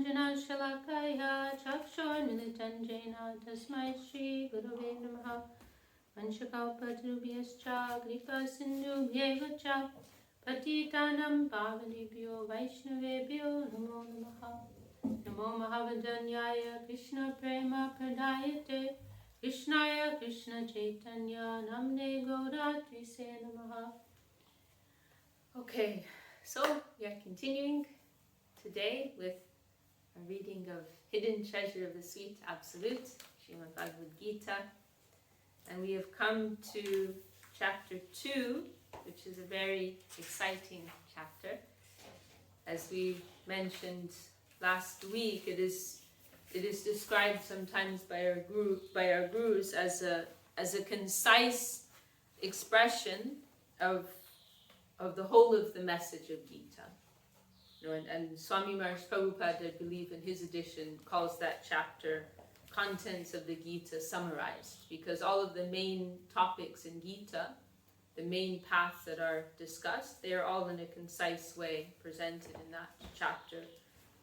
Anjana Shalakaya Chakshormilitan Jena Tasmai Shri Gurave Namaha Vanshakaupadrubhyascha Kripa Sindhubhyeva cha Patitanam Pavanebhyo Vaishnavebhyo Namo Namaha Namo Mahavadanyaya Krishna Prema Pradayate Krishnaya Krishna Chaitanya Namne Gauratri Se Namaha. Okay, so we are continuing today with a reading of Hidden Treasure of the Sweet Absolute, Srimad Bhagavad-Gita. And we have come to chapter 2, which is a very exciting chapter. As we mentioned last week, it is described sometimes by our gurus as a concise expression of the whole of the message of Gita. You know, and Swami Maharaj Prabhupada, I believe in his edition, calls that chapter Contents of the Gita Summarized, because all of the main topics in Gita, the main paths that are discussed, they are all in a concise way presented in that chapter.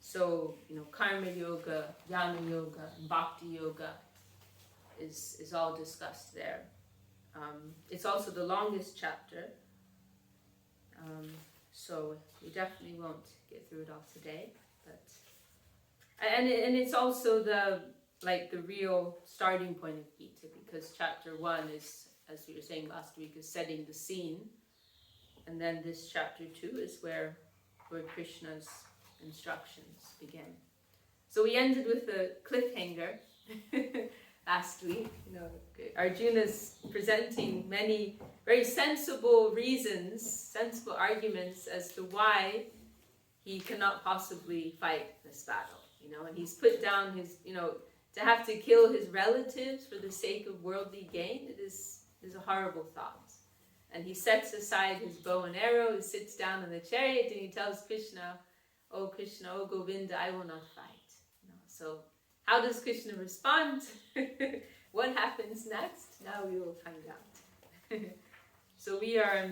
So, you know, Karma Yoga, Jnana Yoga, and Bhakti Yoga is all discussed there. It's also the longest chapter, so we definitely won't get through it all today. But and it's also the real starting point of Gita, because chapter 1 is, as we were saying last week, is setting the scene, and then this chapter 2 is where Krishna's instructions begin. So we ended with a cliffhanger last week. You know, Arjuna's presenting many very sensible reasons, sensible arguments as to why he cannot possibly fight this battle. You know, and he's put down his, you know, to have to kill his relatives for the sake of worldly gain, it is a horrible thought. And he sets aside his bow and arrow, he sits down in the chariot, and he tells Krishna, oh Govinda, I will not fight. You know, so how does Krishna respond? What happens next? Now we will find out. So we are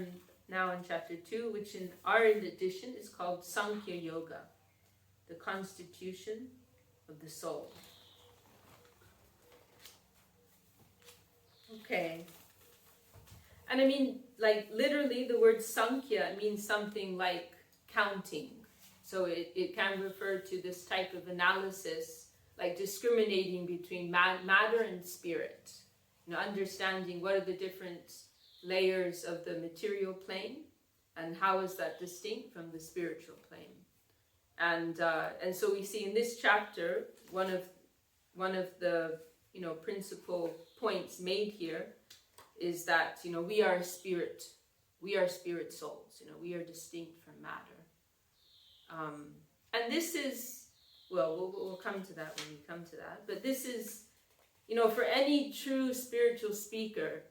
now in chapter 2, which in our edition is called Sankhya Yoga, the constitution of the soul. Okay. And I mean, like, literally the word Sankhya means something like counting. So it can refer to this type of analysis, like discriminating between matter and spirit. You know, understanding what are the different layers of the material plane and how is that distinct from the spiritual plane. And so we see in this chapter, one of the, you know, principal points made here is that, you know, we are spirit souls. You know, we are distinct from matter. And this is, well, we'll come to that when we come to that. But this is, you know, for any true spiritual seeker,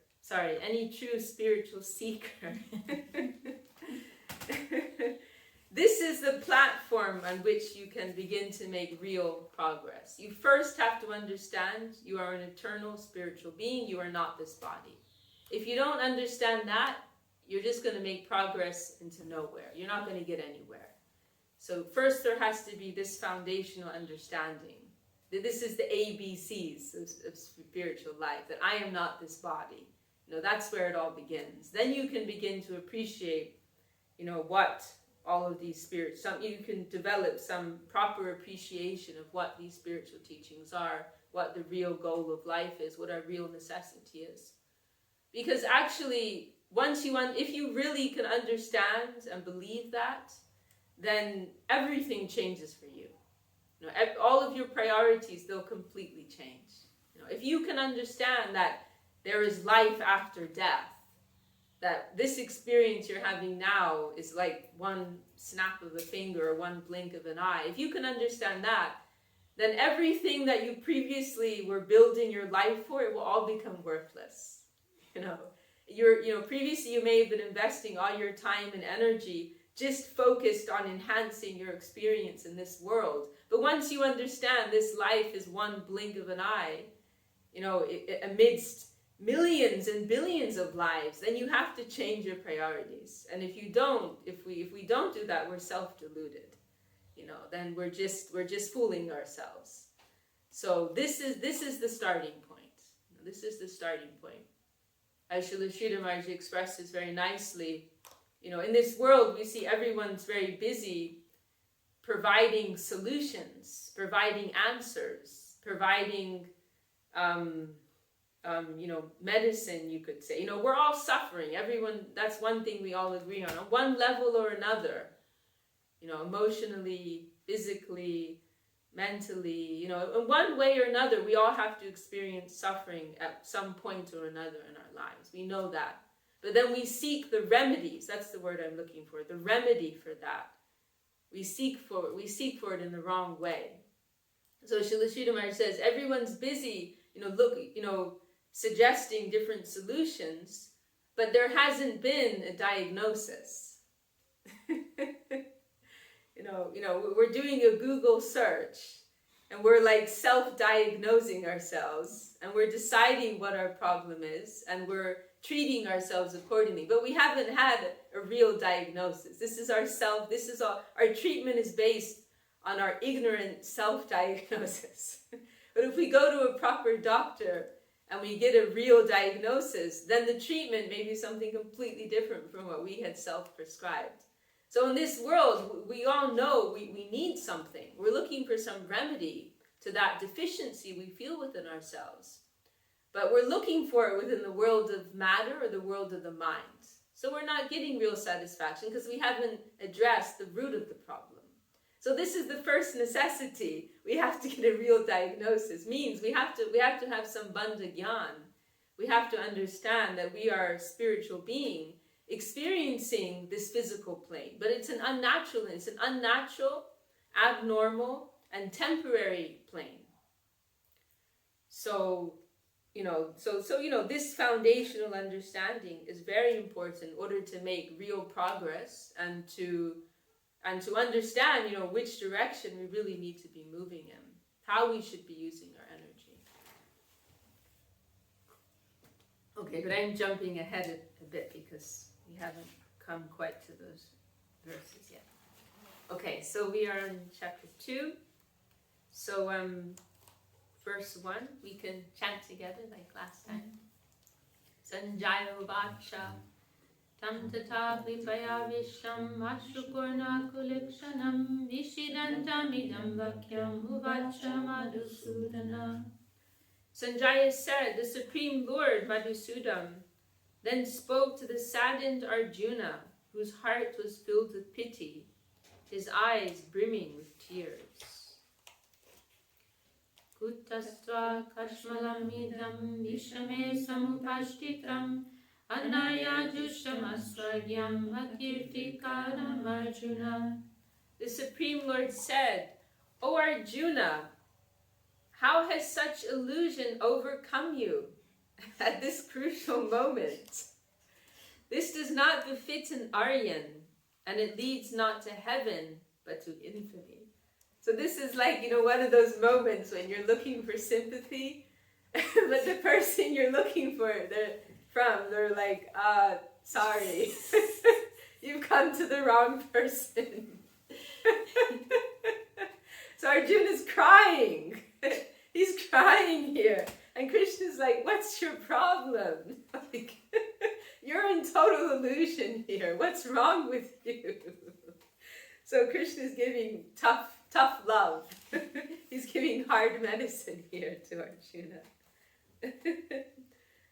this is the platform on which you can begin to make real progress. You first have to understand you are an eternal spiritual being. You are not this body. If you don't understand that, you're just going to make progress into nowhere. You're not going to get anywhere. So first there has to be this foundational understanding that this is the ABCs of spiritual life, that I am not this body. You know, that's where it all begins. Then you can begin to appreciate, you know, what all of these you can develop some proper appreciation of what these spiritual teachings are, what the real goal of life is, what our real necessity is. Because actually, if you really can understand and believe that, then everything changes for you. You know, all of your priorities, they'll completely change. You know, if you can understand that there is life after death, that this experience you're having now is like one snap of a finger or one blink of an eye. If you can understand that, then everything that you previously were building your life for, it will all become worthless. You know, previously you may have been investing all your time and energy just focused on enhancing your experience in this world. But once you understand this life is one blink of an eye, you know, amidst millions and billions of lives, then you have to change your priorities. And if we don't do that, we're self-deluded. then we're just fooling ourselves. So this is the starting point. This is the starting point. As Srila Sridhar Maharaj expresses very nicely, in this world we see everyone's very busy providing solutions, providing answers, providing medicine, you could say. We're all suffering. Everyone, that's one thing we all agree on one level or another. Emotionally, physically, mentally, in one way or another, we all have to experience suffering at some point or another in our lives. We know that. But then we seek the remedies. That's the word I'm looking for. The remedy for that. We seek for it in the wrong way. So Srila Sridhar Maharaj says, everyone's busy, suggesting different solutions, but there hasn't been a diagnosis. We're doing a Google search and we're like self-diagnosing ourselves and we're deciding what our problem is and we're treating ourselves accordingly, but we haven't had a real diagnosis. Our treatment is based on our ignorant self-diagnosis. But if we go to a proper doctor and we get a real diagnosis, then the treatment may be something completely different from what we had self-prescribed. So in this world, we all know we need something. We're looking for some remedy to that deficiency we feel within ourselves. But we're looking for it within the world of matter or the world of the mind. So we're not getting real satisfaction because we haven't addressed the root of the problem. So this is the first necessity. We have to get a real diagnosis. Means we have to have some bandha gyan. We have to understand that we are a spiritual being experiencing this physical plane, but it's an unnatural, abnormal, and temporary plane. So this foundational understanding is very important in order to make real progress and to understand, which direction we really need to be moving in, how we should be using our energy. Okay, but I'm jumping ahead a bit because we haven't come quite to those verses yet. Okay, so we are in chapter 2. So verse 1, we can chant together like last time. Sanjaya Vacha Tam Tata Vipaya Visham Ashrukurna Kulikshanam Vishidantam Idam Vakyam Uvacha Madhusudana. Sanjaya said, the Supreme Lord Madhusudam then spoke to the saddened Arjuna, whose heart was filled with pity, his eyes brimming with tears. Kutastra kashmalamidam vishame samupashtitam anayajushamasragyam akirtikaram Arjuna. The Supreme Lord said, O Arjuna, how has such illusion overcome you at this crucial moment? This does not befit an Aryan, and it leads not to heaven, but to infamy. So this is like, one of those moments when you're looking for sympathy, but the person you're looking for, they're like, sorry, you've come to the wrong person. So Arjuna's crying. He's crying here. And Krishna's like, what's your problem? Like, you're in total illusion here. What's wrong with you? So Krishna's giving tough love. He's giving hard medicine here to Arjuna.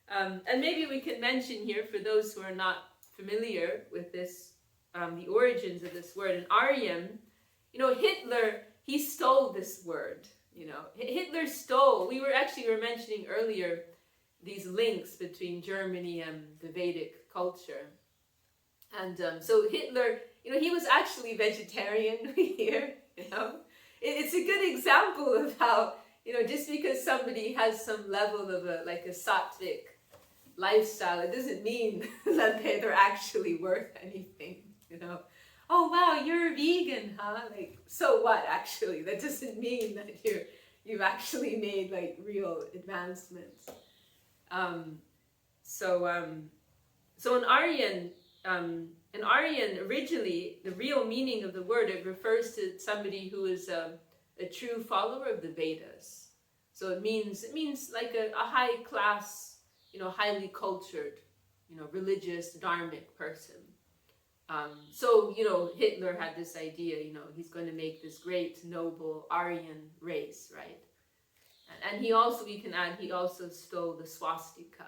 And maybe we can mention here, for those who are not familiar with this, the origins of this word. In Aryan, Hitler, he stole this word. Hitler stole. We were mentioning earlier these links between Germany and the Vedic culture. And so Hitler, he was actually vegetarian here, It's a good example of how, just because somebody has some level of a sattvic lifestyle, it doesn't mean that they're actually worth anything, Oh wow, you're a vegan, huh? Like, so what actually? That doesn't mean that you've actually made real advancements. So in Aryan, an Aryan, originally, the real meaning of the word, it refers to somebody who is a true follower of the Vedas. So it means like a high class, highly cultured, religious, dharmic person. So, Hitler had this idea, he's going to make this great, noble Aryan race, right? And he also, we can add, he also stole the swastika,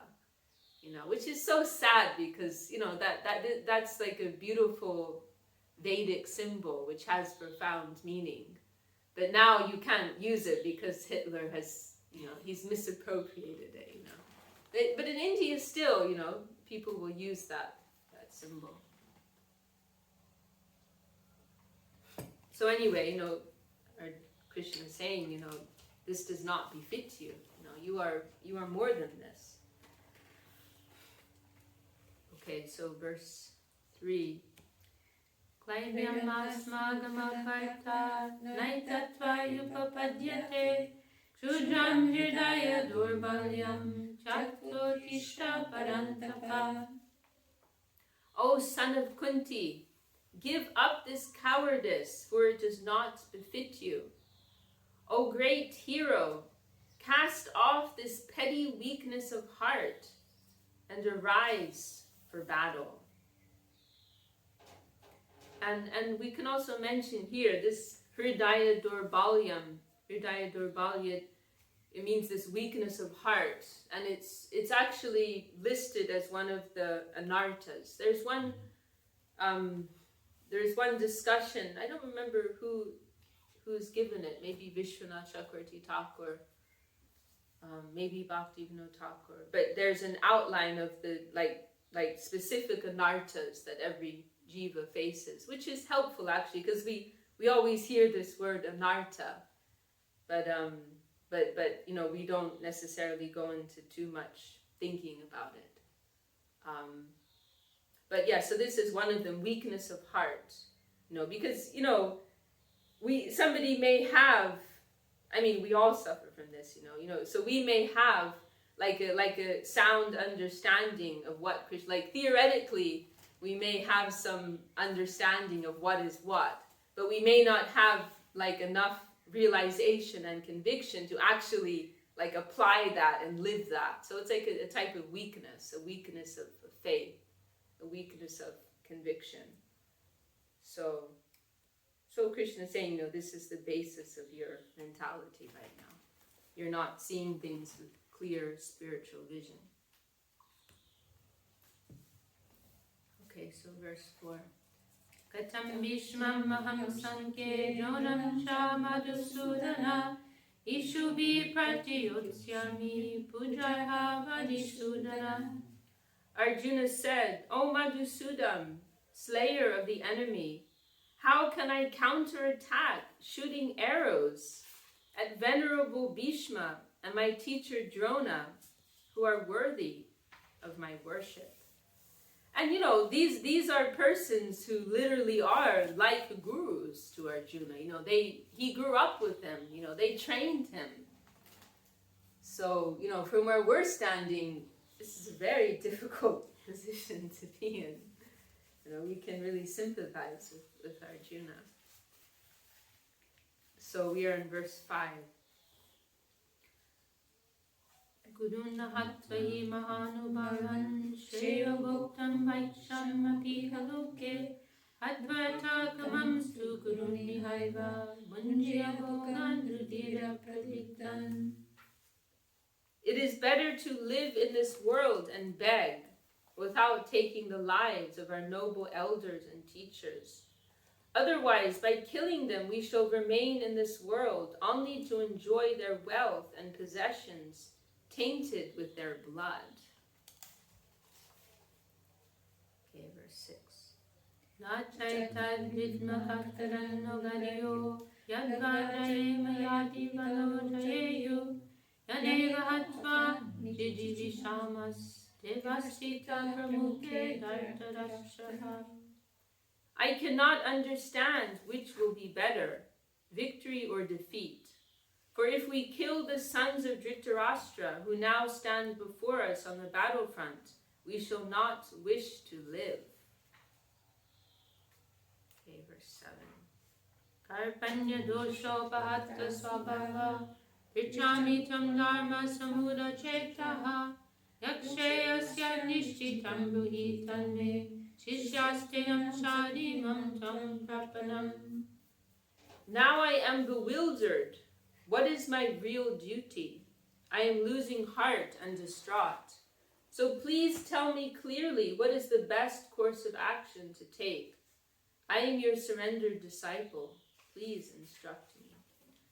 which is so sad because, that's like a beautiful Vedic symbol, which has profound meaning. But now you can't use it because Hitler has, he's misappropriated it, But in India still, people will use that symbol. So anyway, our Krishna is saying, this does not befit you. You are more than this. Okay, so verse 3. Klaivyam asmagamaparta naitatvayupapadyate Shudram hridaya durbalyam chaktotishta parantapa. O son of Kunti, give up this cowardice, for it does not befit you. O great hero, cast off this petty weakness of heart and arise for battle. And we can also mention here this hridaya durbalyam. Hridaya durbalya, it means this weakness of heart, and it's actually listed as one of the anartas. There's one discussion. I don't remember who's given it. Maybe Vishwanath Chakravarti Thakur, maybe Bhaktivinoda Thakur. But there's an outline of the like specific anartas that every jiva faces, which is helpful actually, because we always hear this word anarta, but we don't necessarily go into too much thinking about it. But yeah, so this is one of them, weakness of heart, because somebody may have, we all suffer from this, so we may have like a sound understanding of what Krishna, like theoretically, we may have some understanding of what is what, but we may not have like enough realization and conviction to actually like apply that and live that. So it's like a type of weakness, a weakness of faith, a weakness of conviction. So Krishna is saying, this is the basis of your mentality right now. You're not seeing things with clear spiritual vision. Okay, so verse 4. Katam Bhishmam Maham Sanke Dronam Cha Madhusudana Ishubi Pratiyotsyami Pujaha Vadisudana. Arjuna said, O Madhusudam, slayer of the enemy, how can I counterattack shooting arrows at venerable Bhishma and my teacher Drona, who are worthy of my worship? And these are persons who literally are like gurus to Arjuna. He grew up with them, they trained him. So, from where we're standing, this is a very difficult position to be in. We can really sympathize with Arjuna. So we are in verse 5. Guruna hatvahi mahanubhavan shreya bhoktam vaiksham api haloke advarta kamam stu guruni haiva munjya bhogan rudira pradigdan. It is better to live in this world and beg without taking the lives of our noble elders and teachers. Otherwise, by killing them, we shall remain in this world only to enjoy their wealth and possessions, tainted with their blood. Okay, verse 6. Na chaitad vidmahaktaran nogaryo yadvaraye mayati vanojayeyu yaneva hatva nijivishamas devasita pramukhe dartarashraha. I cannot understand which will be better, victory or defeat. For if we kill the sons of Dhritarashtra, who now stand before us on the battlefront, we shall not wish to live. Karpanya doshopahatta svabhava Prichami tam dharma samura chetaha Yakshayasya nishchitam bruhitan me Shishyasteyam shadimam tam prapanam. Now I am bewildered. What is my real duty? I am losing heart and distraught. So please tell me clearly what is the best course of action to take. I am your surrendered disciple. Please instruct me.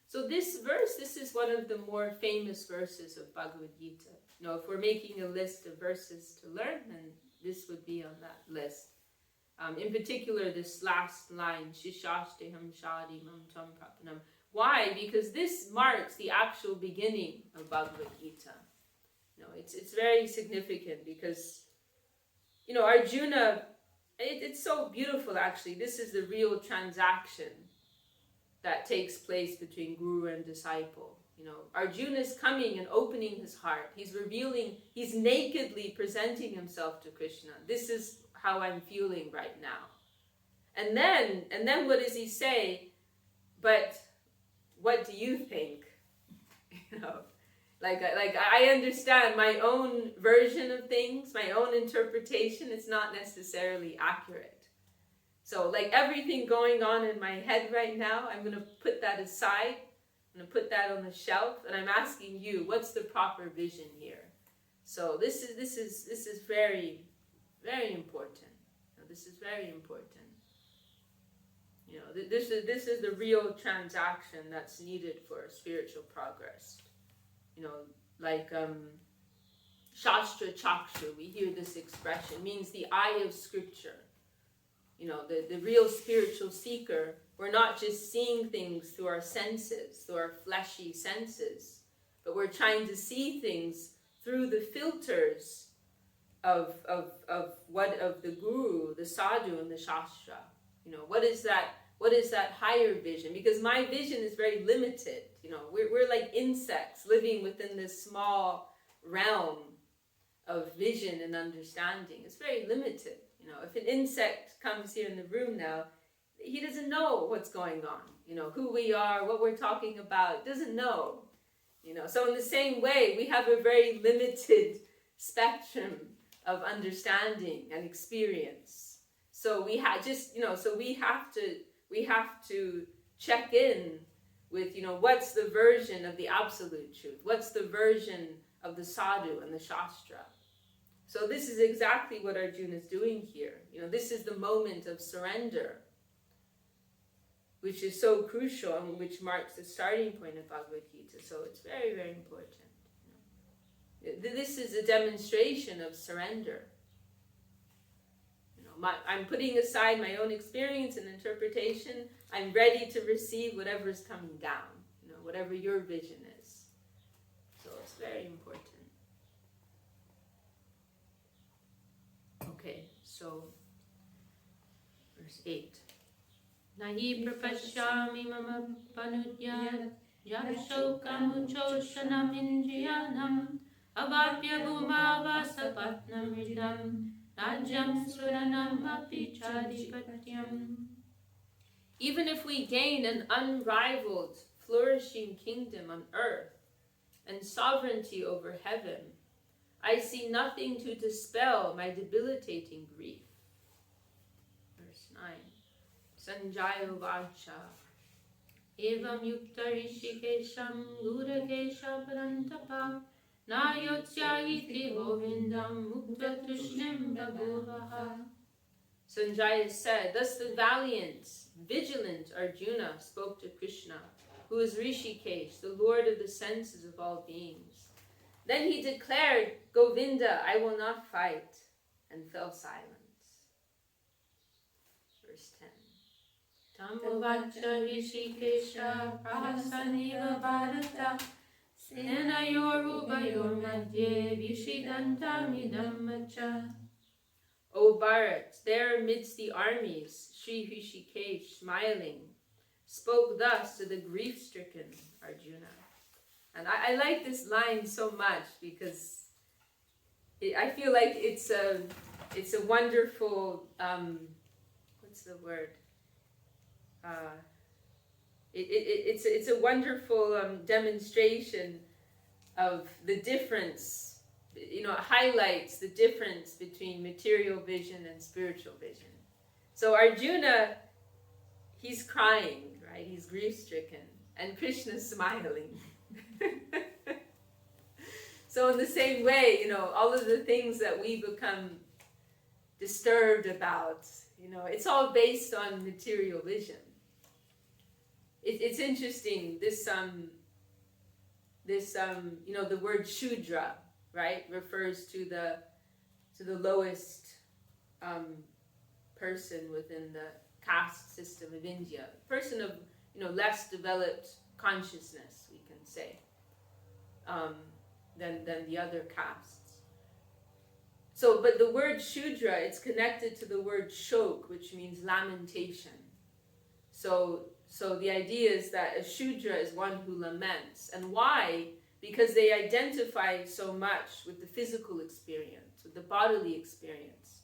So this verse, this is one of the more famous verses of Bhagavad-Gita. You know, if we're making a list of verses to learn, then this would be on that list. In particular, this last line, Shishashteham Shadimam Tam Prapanam. Why? Because this marks the actual beginning of Bhagavad-Gita. You know, it's very significant because, you know, Arjuna, it's so beautiful actually. This is the real transaction that takes place between guru and disciple. You know, Arjuna is coming and opening his heart. He's revealing, he's nakedly presenting himself to Krishna. This is how I'm feeling right now. And then what does he say? But what do you think? You know, like I understand my own version of things, my own interpretation. It's not necessarily accurate. So like everything going on in my head right now, I'm going to put that aside. I'm going to put that on the shelf, and I'm asking you, what's the proper vision here? So this is very, very important. This is very important. You know, this is the real transaction that's needed for spiritual progress. You know, like Shastra Chakshu, we hear this expression, means the eye of scripture. You know, the real spiritual seeker, we're not just seeing things through our senses, through our fleshy senses, but we're trying to see things through the filters of the guru, the sadhu, and the shastra. You know, what is that higher vision? Because my vision is very limited. You know, we're like insects living within this small realm of vision and understanding. It's very limited. You know, if an insect comes here in the room now, he doesn't know what's going on. You know, who we are, what we're talking about, doesn't know. You know, so in the same way, we have a very limited spectrum of understanding and experience. So we have to check in with, you know, what's the version of the absolute truth? What's the version of the sadhu and the shastra? So this is exactly what Arjuna is doing here. You know, this is the moment of surrender, which is so crucial and which marks the starting point of Bhagavad-Gita. So it's very, very important. You know, this is a demonstration of surrender. You know, I'm putting aside my own experience and interpretation. I'm ready to receive whatever is coming down. You know, whatever your vision is. So it's very important. Okay, so verse 8. Nahi prapashyami mama panudyat Yashokam uchoshanam indriyanam Avapya bhumavasapatnam ridam Rajyam suranam api chadipatyam. Even if we gain an unrivaled, flourishing kingdom on earth and sovereignty over heaven, I see nothing to dispel my debilitating grief. Verse 9. Sanjaya Vacha. Evam yukta rishikesham gurakesha parantapa Nayotsya iti govindam mukta tushnim bhagovaha. Sanjaya said, thus the valiant, vigilant Arjuna spoke to Krishna, who is Rishikesh, the lord of the senses of all beings. Then he declared, Govinda, I will not fight, and fell silent. Verse 10. Tamovacha rishikesha prahasaniva bharata Senayor ubayor madhye vishidantam idammacha. O Bharat, there amidst the armies, Sri Rishikesh, smiling, spoke thus to the grief-stricken Arjuna. And I like this line so much because I feel like it's a wonderful, what's the word? It's a wonderful demonstration of the difference. It highlights the difference between material vision and spiritual vision. So Arjuna, he's crying, right? He's grief-stricken, and Krishna's smiling. So in the same way, all of the things that we become disturbed about, it's all based on material vision. It's interesting, the word Shudra, right, refers to the lowest person within the caste system of India, a person of less developed consciousness, we can say, than the other castes. So, but the word Shudra, it's connected to the word Shok, which means lamentation. So the idea is that a Shudra is one who laments. And why? Because they identify so much with the physical experience, with the bodily experience.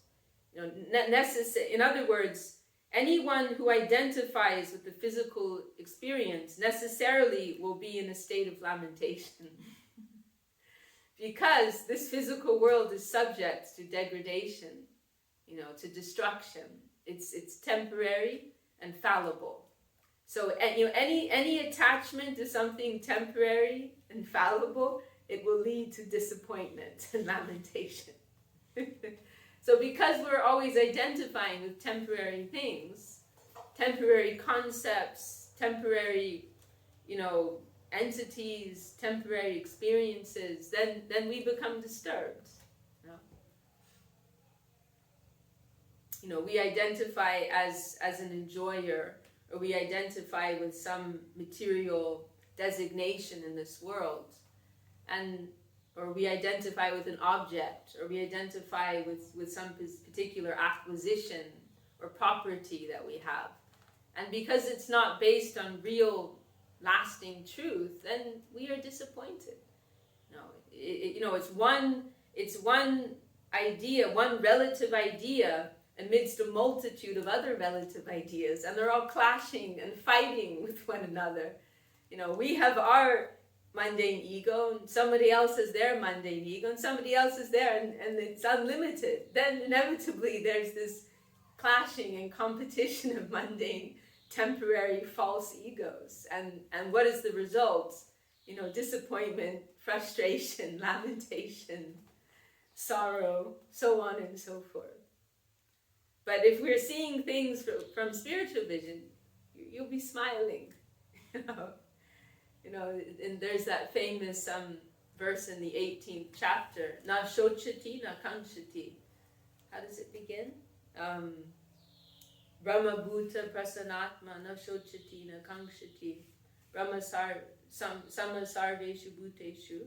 In other words, anyone who identifies with the physical experience necessarily will be in a state of lamentation. Because this physical world is subject to degradation, to destruction. It's temporary and fallible. So any attachment to something temporary and fallible, it will lead to disappointment and lamentation. So because we're always identifying with temporary things, temporary concepts, temporary, entities, temporary experiences, then we become disturbed. We identify as an enjoyer, or we identify with some material designation in this world, or we identify with an object, or we identify with some particular acquisition or property that we have. And because it's not based on real lasting truth, then we are disappointed. It's one idea, one relative idea amidst a multitude of other relative ideas, and they're all clashing and fighting with one another. We have our mundane ego, and somebody else has their mundane ego, and somebody else is there, and it's unlimited. Then inevitably there's this clashing and competition of mundane, temporary, false egos. And what is the result? Disappointment, frustration, lamentation, sorrow, so on and so forth. But if we're seeing things from spiritual vision, you'll be smiling. And there's that famous verse in the 18th chapter, na shochati, na kanchati. How does it begin? Brahma bhuta prasanatma, na shochati, na kanchati. Brahma sama sarveshu bhuteshu,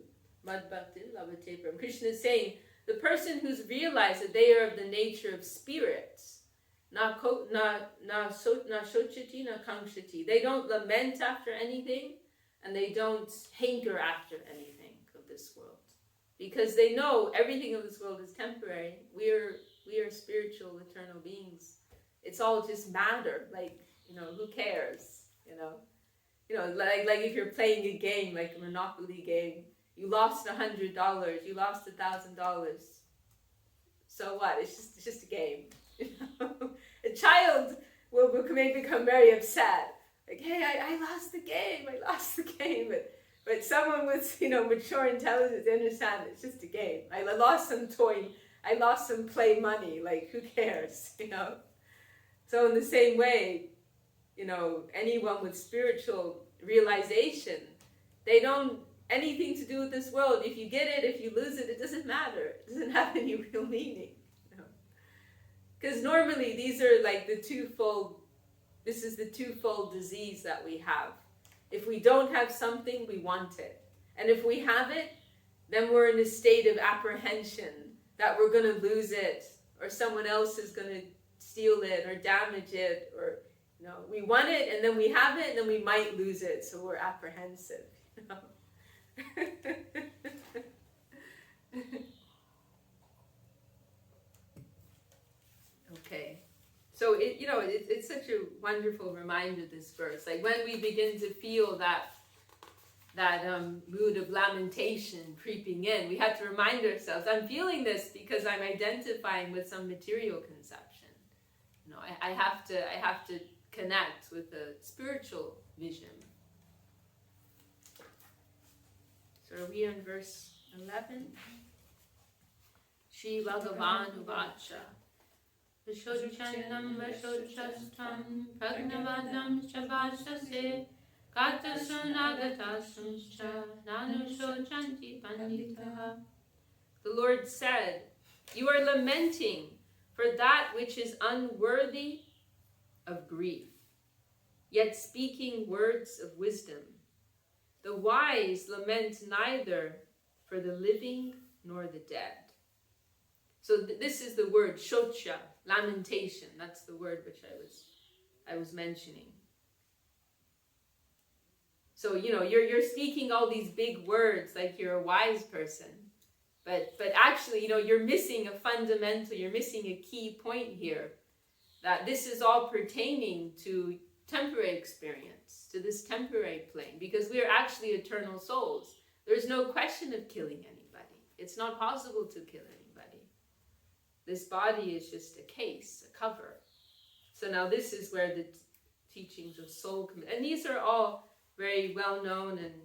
madbhakti lavate param. Krishna is saying, the person who's realized that they are of the nature of spirits, na shochati, na kanchati. They don't lament after anything, and they don't hanker after anything of this world, because they know everything of this world is temporary. We are spiritual, eternal beings. It's all just matter. Who cares? Like if you're playing a game, like a Monopoly game, you lost $100, you lost $1,000. So what? It's just a game. A child may become very upset. Like, hey, I lost the game. But someone with, mature intelligence, they understand it's just a game. I lost some toy, I lost some play money. Like, who cares, So in the same way, anyone with spiritual realization, they don't anything to do with this world. If you get it, if you lose it, it doesn't matter. It doesn't have any real meaning. Because normally these are like this is the twofold disease that we have. If we don't have something, we want it. And if we have it, then we're in a state of apprehension that we're going to lose it, or someone else is going to steal it or damage it, or we want it and then we have it and then we might lose it, so we're apprehensive. Okay, So it's such a wonderful reminder, this verse. Like when we begin to feel that mood of lamentation creeping in, we have to remind ourselves, I'm feeling this because I'm identifying with some material conception. I have to connect with a spiritual vision. So are we in verse 11? Shri Bhagavan Uvacha Vishochanam Vishochanam Pragnavadam Chabhasase Katasunagatasumcha Nanusochanti Pandita. The Lord said, you are lamenting for that which is unworthy of grief, yet speaking words of wisdom. The wise lament neither for the living nor the dead. So this is the word shocha, lamentation. That's the word which I was mentioning. So you're speaking all these big words like you're a wise person, but actually you're missing you're missing a key point here, that this is all pertaining to temporary experience, to this temporary plane, because we are actually eternal souls. There's no question of killing anybody. It's not possible to kill anybody. This body is just a case, a cover. So now this is where the teachings of soul come in. And these are all very well known and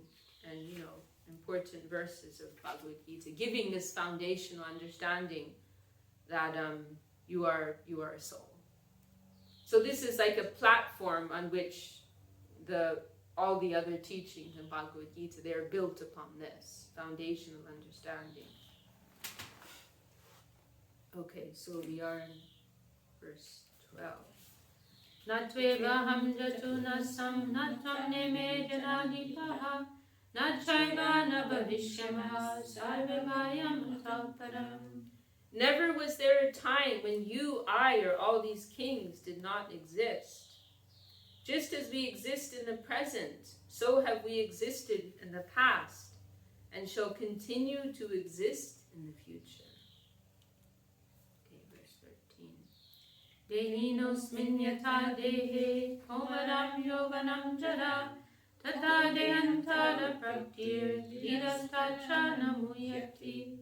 important verses of Bhagavad-Gita, giving this foundational understanding that you are a soul. So this is like a platform on which all the other teachings in Bhagavad-Gita, they are built upon this foundational understanding. Okay, so we are in verse 12. Natvevaham jatunasam natvam neme janadipaha nachaiva nabhavishyamah sarvagayam tauparam. Never was there a time when you, I, or all these kings did not exist. Just as we exist in the present, so have we existed in the past, and shall continue to exist in the future. Okay, verse 13. Dehinosmin yatha dehe komaram yovanam jara tata deyantara praktir dhirastacha namuyati.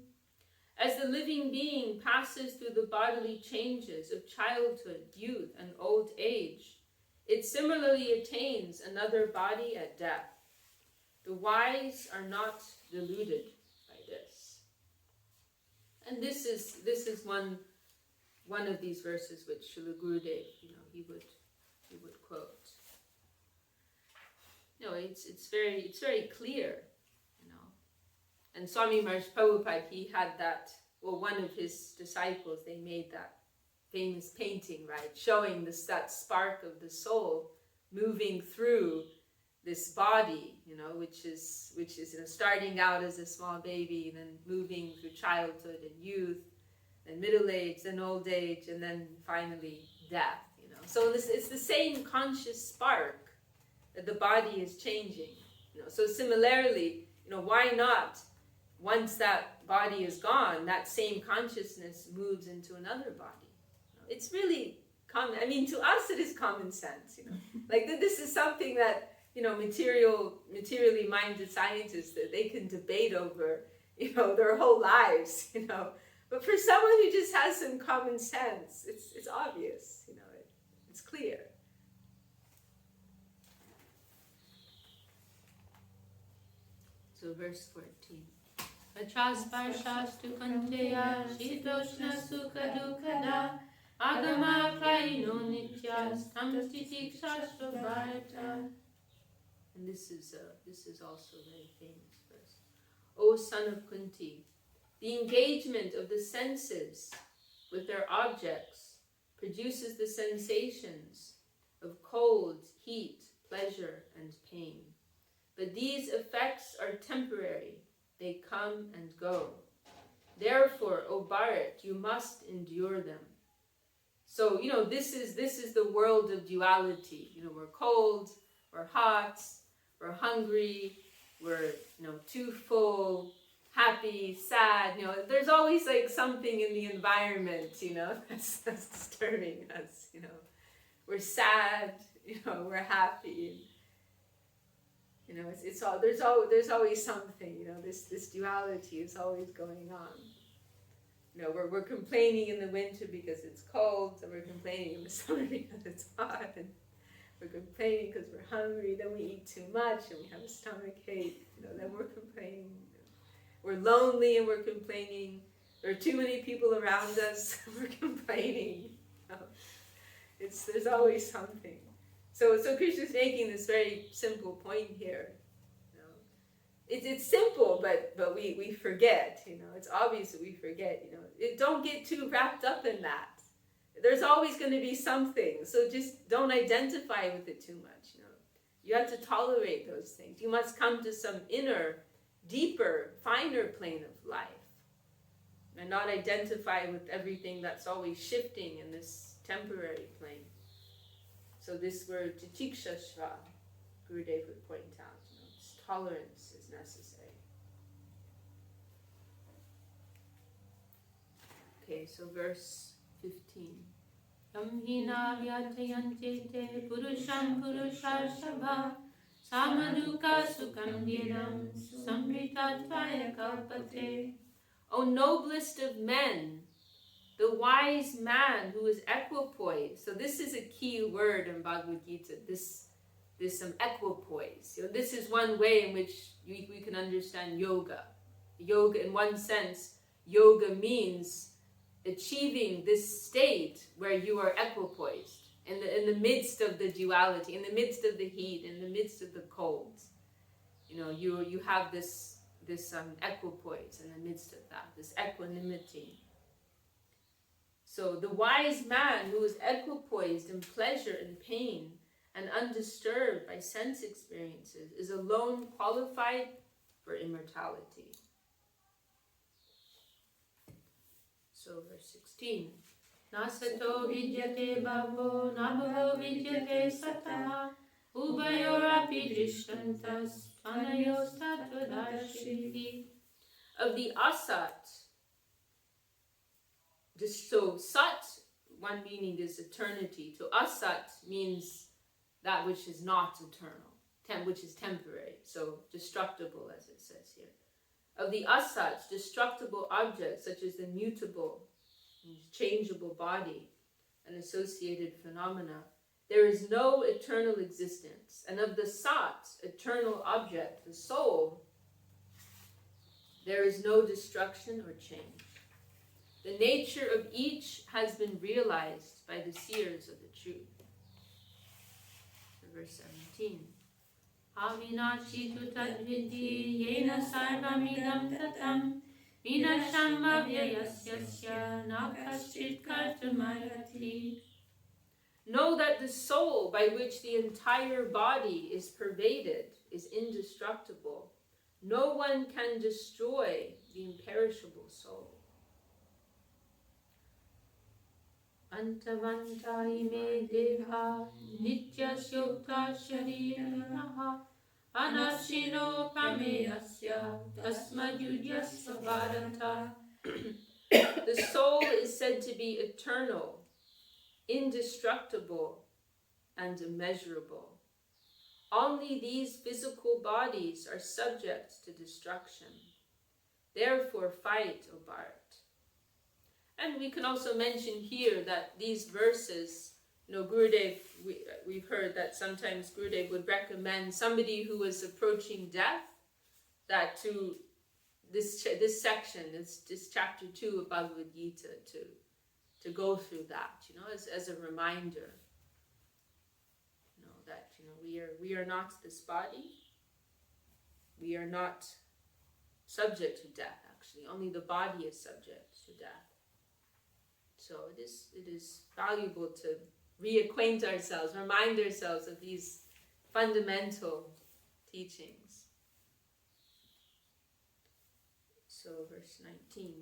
As the living being passes through the bodily changes of childhood, youth, and old age, it similarly attains another body at death. The wise are not deluded by this. And this is one of these verses which Srila Gurudev, he would quote. It's very clear. And Swami Maharaj Prabhupada, he had that, one of his disciples, they made that famous painting, right, showing that spark of the soul moving through this body, which is starting out as a small baby, and then moving through childhood and youth, and middle age, and old age, and then finally death. So it's the same conscious spark that the body is changing. So similarly, why not? Once that body is gone, that same consciousness moves into another body. It's really common. I mean, to us it is common sense. Like this is something that materially minded scientists, that they can debate over, their whole lives. But for someone who just has some common sense, it's obvious. It's clear. So verse 14. Achasparshastu kanteya shitoshna sukha dukkada agama prayino nityas tam titikshasva bharata. And this is also a very famous verse. O son of Kunti, the engagement of the senses with their objects produces the sensations of cold, heat, pleasure, and pain. But these effects are temporary. They come and go. Therefore, O Bharat, you must endure them. So, this is the world of duality. We're cold, we're hot, we're hungry, we're, too full, happy, sad, there's always like something in the environment, that's disturbing us, We're sad, we're happy. It's all there's always something, this duality is always going on. We're complaining in the winter because it's cold, and we're complaining in the summer because it's hot, and we're complaining because we're hungry, then we eat too much and we have a stomach ache, then we're complaining. We're lonely and we're complaining. There are too many people around us, we're complaining. There's always something. So Krishna's making this very simple point here. It's simple, but we forget. It's obvious that we forget. Don't get too wrapped up in that. There's always going to be something. So just don't identify with it too much. You have to tolerate those things. You must come to some inner, deeper, finer plane of life, and not identify with everything that's always shifting in this temporary plane. So this word titikshashva, Gurudev would point out, tolerance is necessary. Okay, so verse 15. Tamhina vyatayante te purusham purushashabha samaduka sukam dhinam samritatvaya kalpate. O noblest of men, the wise man who is equipoised. So this is a key word in Bhagavad-Gita, this equipoise. This is one way in which we can understand yoga. Yoga, in one sense, yoga means achieving this state where you are equipoised in the midst of the duality, in the midst of the heat, in the midst of the cold. You have this equipoise in the midst of that, this equanimity. So the wise man who is equipoised in pleasure and pain and undisturbed by sense experiences is alone qualified for immortality. So verse 16. Nasato vidyate bhavo nabhavo vidyate sataha ubayorapi drishtantas anayos tattvadarshini. Of the asat, so sat, one meaning is eternity. So asat means that which is not eternal, which is temporary, so destructible, as it says here. Of the asat, destructible objects such as the mutable, changeable body and associated phenomena, there is no eternal existence. And of the sat, eternal object, the soul, there is no destruction or change. The nature of each has been realized by the seers of the truth. Verse 17. Avinashi tu tadvidi yena sarvamidam tatam vinasham avyayasya nakaschit kartamayati. Know that the soul by which the entire body is pervaded is indestructible. No one can destroy the imperishable soul. Antavanta ime deha nityasyokta shariraha anashino prameyasya tasmadyudyasya bharata. The soul is said to be eternal, indestructible, and immeasurable. Only these physical bodies are subject to destruction. Therefore fight, O Bharat. And we can also mention here that these verses, Gurudev, we've heard that sometimes Gurudev would recommend somebody who was approaching death, that to this section, this chapter 2 of Bhagavad-Gita, to go through that, as a reminder, that we are not this body. We are not subject to death. Actually, only the body is subject to death. So it is valuable to reacquaint ourselves, remind ourselves of these fundamental teachings. So verse 19.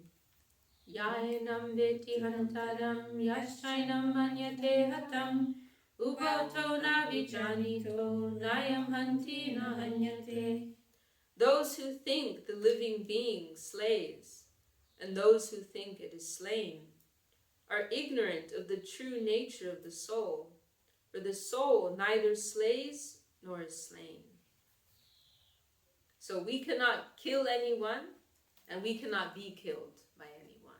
Yainam veti hantaram yaschainam manyate hatam ubauto na vijanito nayam hanti na hanyate. Those those who think the living being slays, and those who think it is slain, are ignorant of the true nature of the soul, for the soul neither slays nor is slain. So we cannot kill anyone, and we cannot be killed by anyone.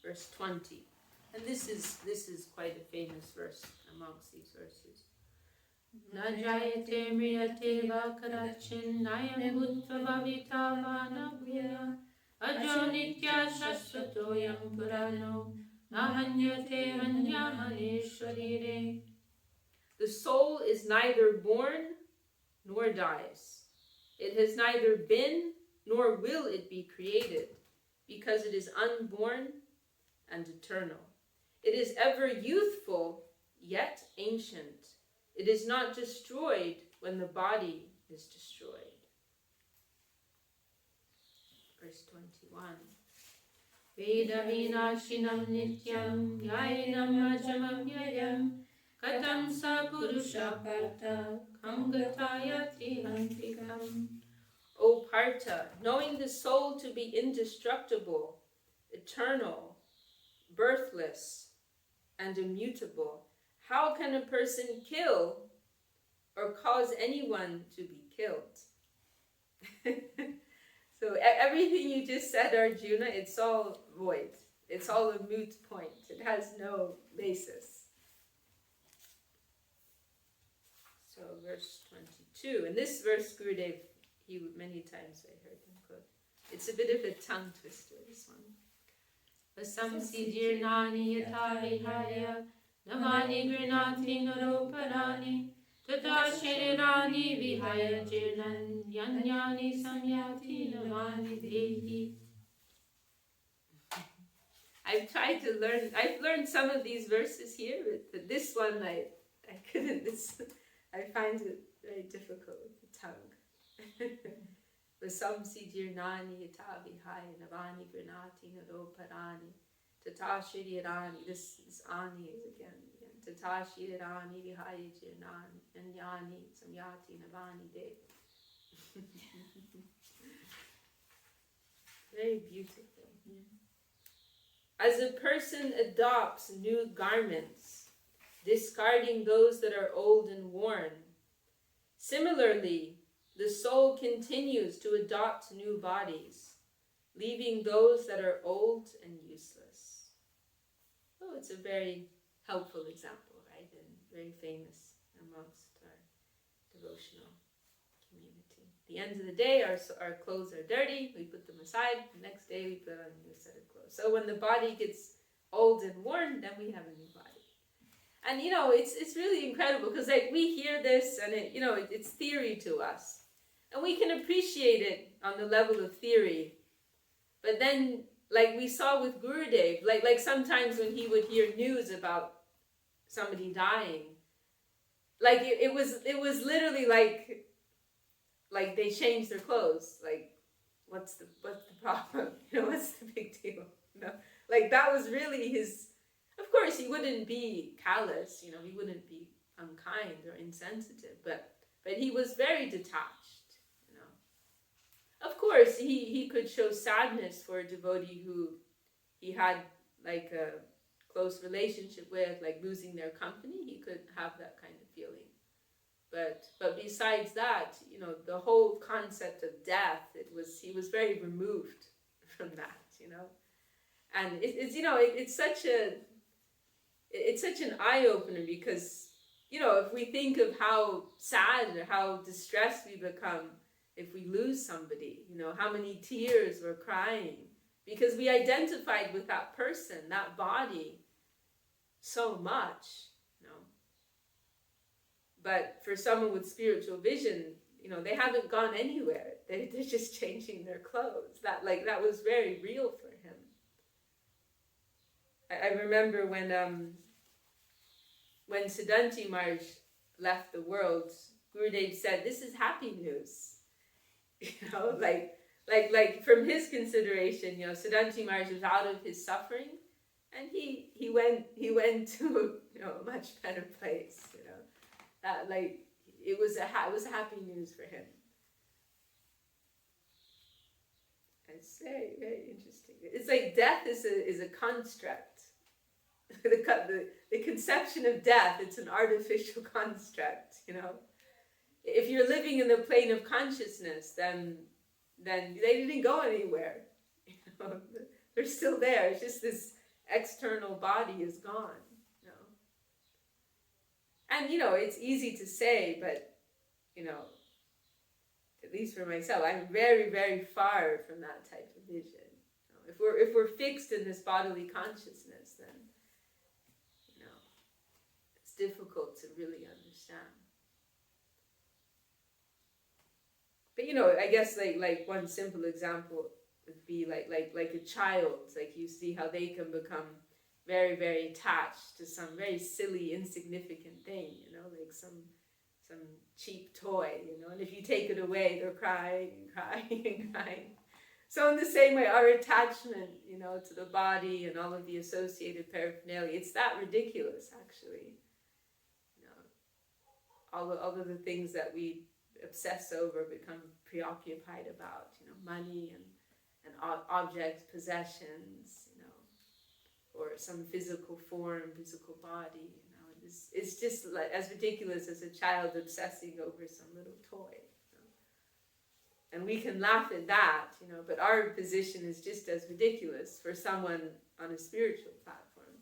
Verse 20. And this is quite a famous verse amongst these verses. Na jayate mriyate va kadachin nayam bhutva bhavita vanabhuya ajo nitya shashvatoyam purano nahanyate hanyamane sharire. The soul is neither born nor dies. It has neither been nor will it be created, because it is unborn and eternal. It is ever youthful, yet ancient. It is not destroyed when the body is destroyed. Verse 21. Veda vinashinam nityam yainam ajamam yayam katam sa purusha partha kam gatayati hantikam. O Partha, knowing the soul to be indestructible, eternal, birthless, and immutable, how can a person kill or cause anyone to be killed? So everything you just said, Arjuna, it's all void. It's all a moot point. It has no basis. So verse 22. In this verse, Gurudev, many times I heard him quote. It's a bit of a tongue twister, this one. Vasamsi jirnani yatha vihaya Navani grinati naroparani Tata shirirani vihaya jirnan Yanyani samyati navani dehi. I've learned some of these verses here, but this one I couldn't, I find it very difficult with the tongue. Vasamsi jirnani yata vihaya navani grinati naroparani Tata shirirani, this ani is again. Tata shirirani vihaya jirnani Yanyani samyati navani de. Very beautiful. As a person adopts new garments, discarding those that are old and worn, similarly, the soul continues to adopt new bodies, leaving those that are old and useless. Oh, it's a very helpful example, right? And very famous amongst our devotional community. At the end of the day, our clothes are dirty, we put them aside. The next day, we put on a new set of clothes. So when the body gets old and worn, then we have a new body. And it's really incredible because we hear this and it's theory to us. And we can appreciate it on the level of theory. But then, like we saw with Gurudev, like sometimes when he would hear news about somebody dying, like it was literally like they changed their clothes. Like, what's the problem? What's the big deal? Like that was really his. Of course, he wouldn't be callous. He wouldn't be unkind or insensitive. But he was very detached. Of course, he could show sadness for a devotee who he had like a close relationship with, like losing their company. He could have that kind of feeling. But besides that, the whole concept of death, he was very removed from that, And it's such an eye-opener because, if we think of how sad or how distressed we become if we lose somebody, how many tears we're crying because we identified with that person, that body, so much, But for someone with spiritual vision, they haven't gone anywhere. They're just changing their clothes. That was very real for him. I remember when Siddhanti Maharaj left the world, Gurudev said, "This is happy news." Like from his consideration, Siddhanti Maharaj was out of his suffering, and he went to a much better place. That it was happy news for him. I say, very interesting. It's like death is a construct. The conception of death, it's an artificial construct, you know. If you're living in the plane of consciousness, then they didn't go anywhere. You know? They're still there. It's just this external body is gone. You know? And, you know, it's easy to say, but, you know, at least for myself, I'm very, very far from that type of vision. You know, if we're fixed in this bodily consciousness, then, you know, it's difficult to really understand. But, you know, I guess like one simple example would be like a child. Like, you see how they can become very, very attached to some very silly, insignificant thing, you know, like some cheap toy, you know, and if you take it away, they're crying and crying and crying. So in the same way, our attachment, you know, to the body and all of the associated paraphernalia, it's that ridiculous, actually. You know, all of the things that we obsess over, become preoccupied about, you know, money and objects, possessions, you know, or some physical form, physical body, you know. It's just like as ridiculous as a child obsessing over some little toy. You know? And we can laugh at that, you know, but our position is just as ridiculous for someone on a spiritual platform.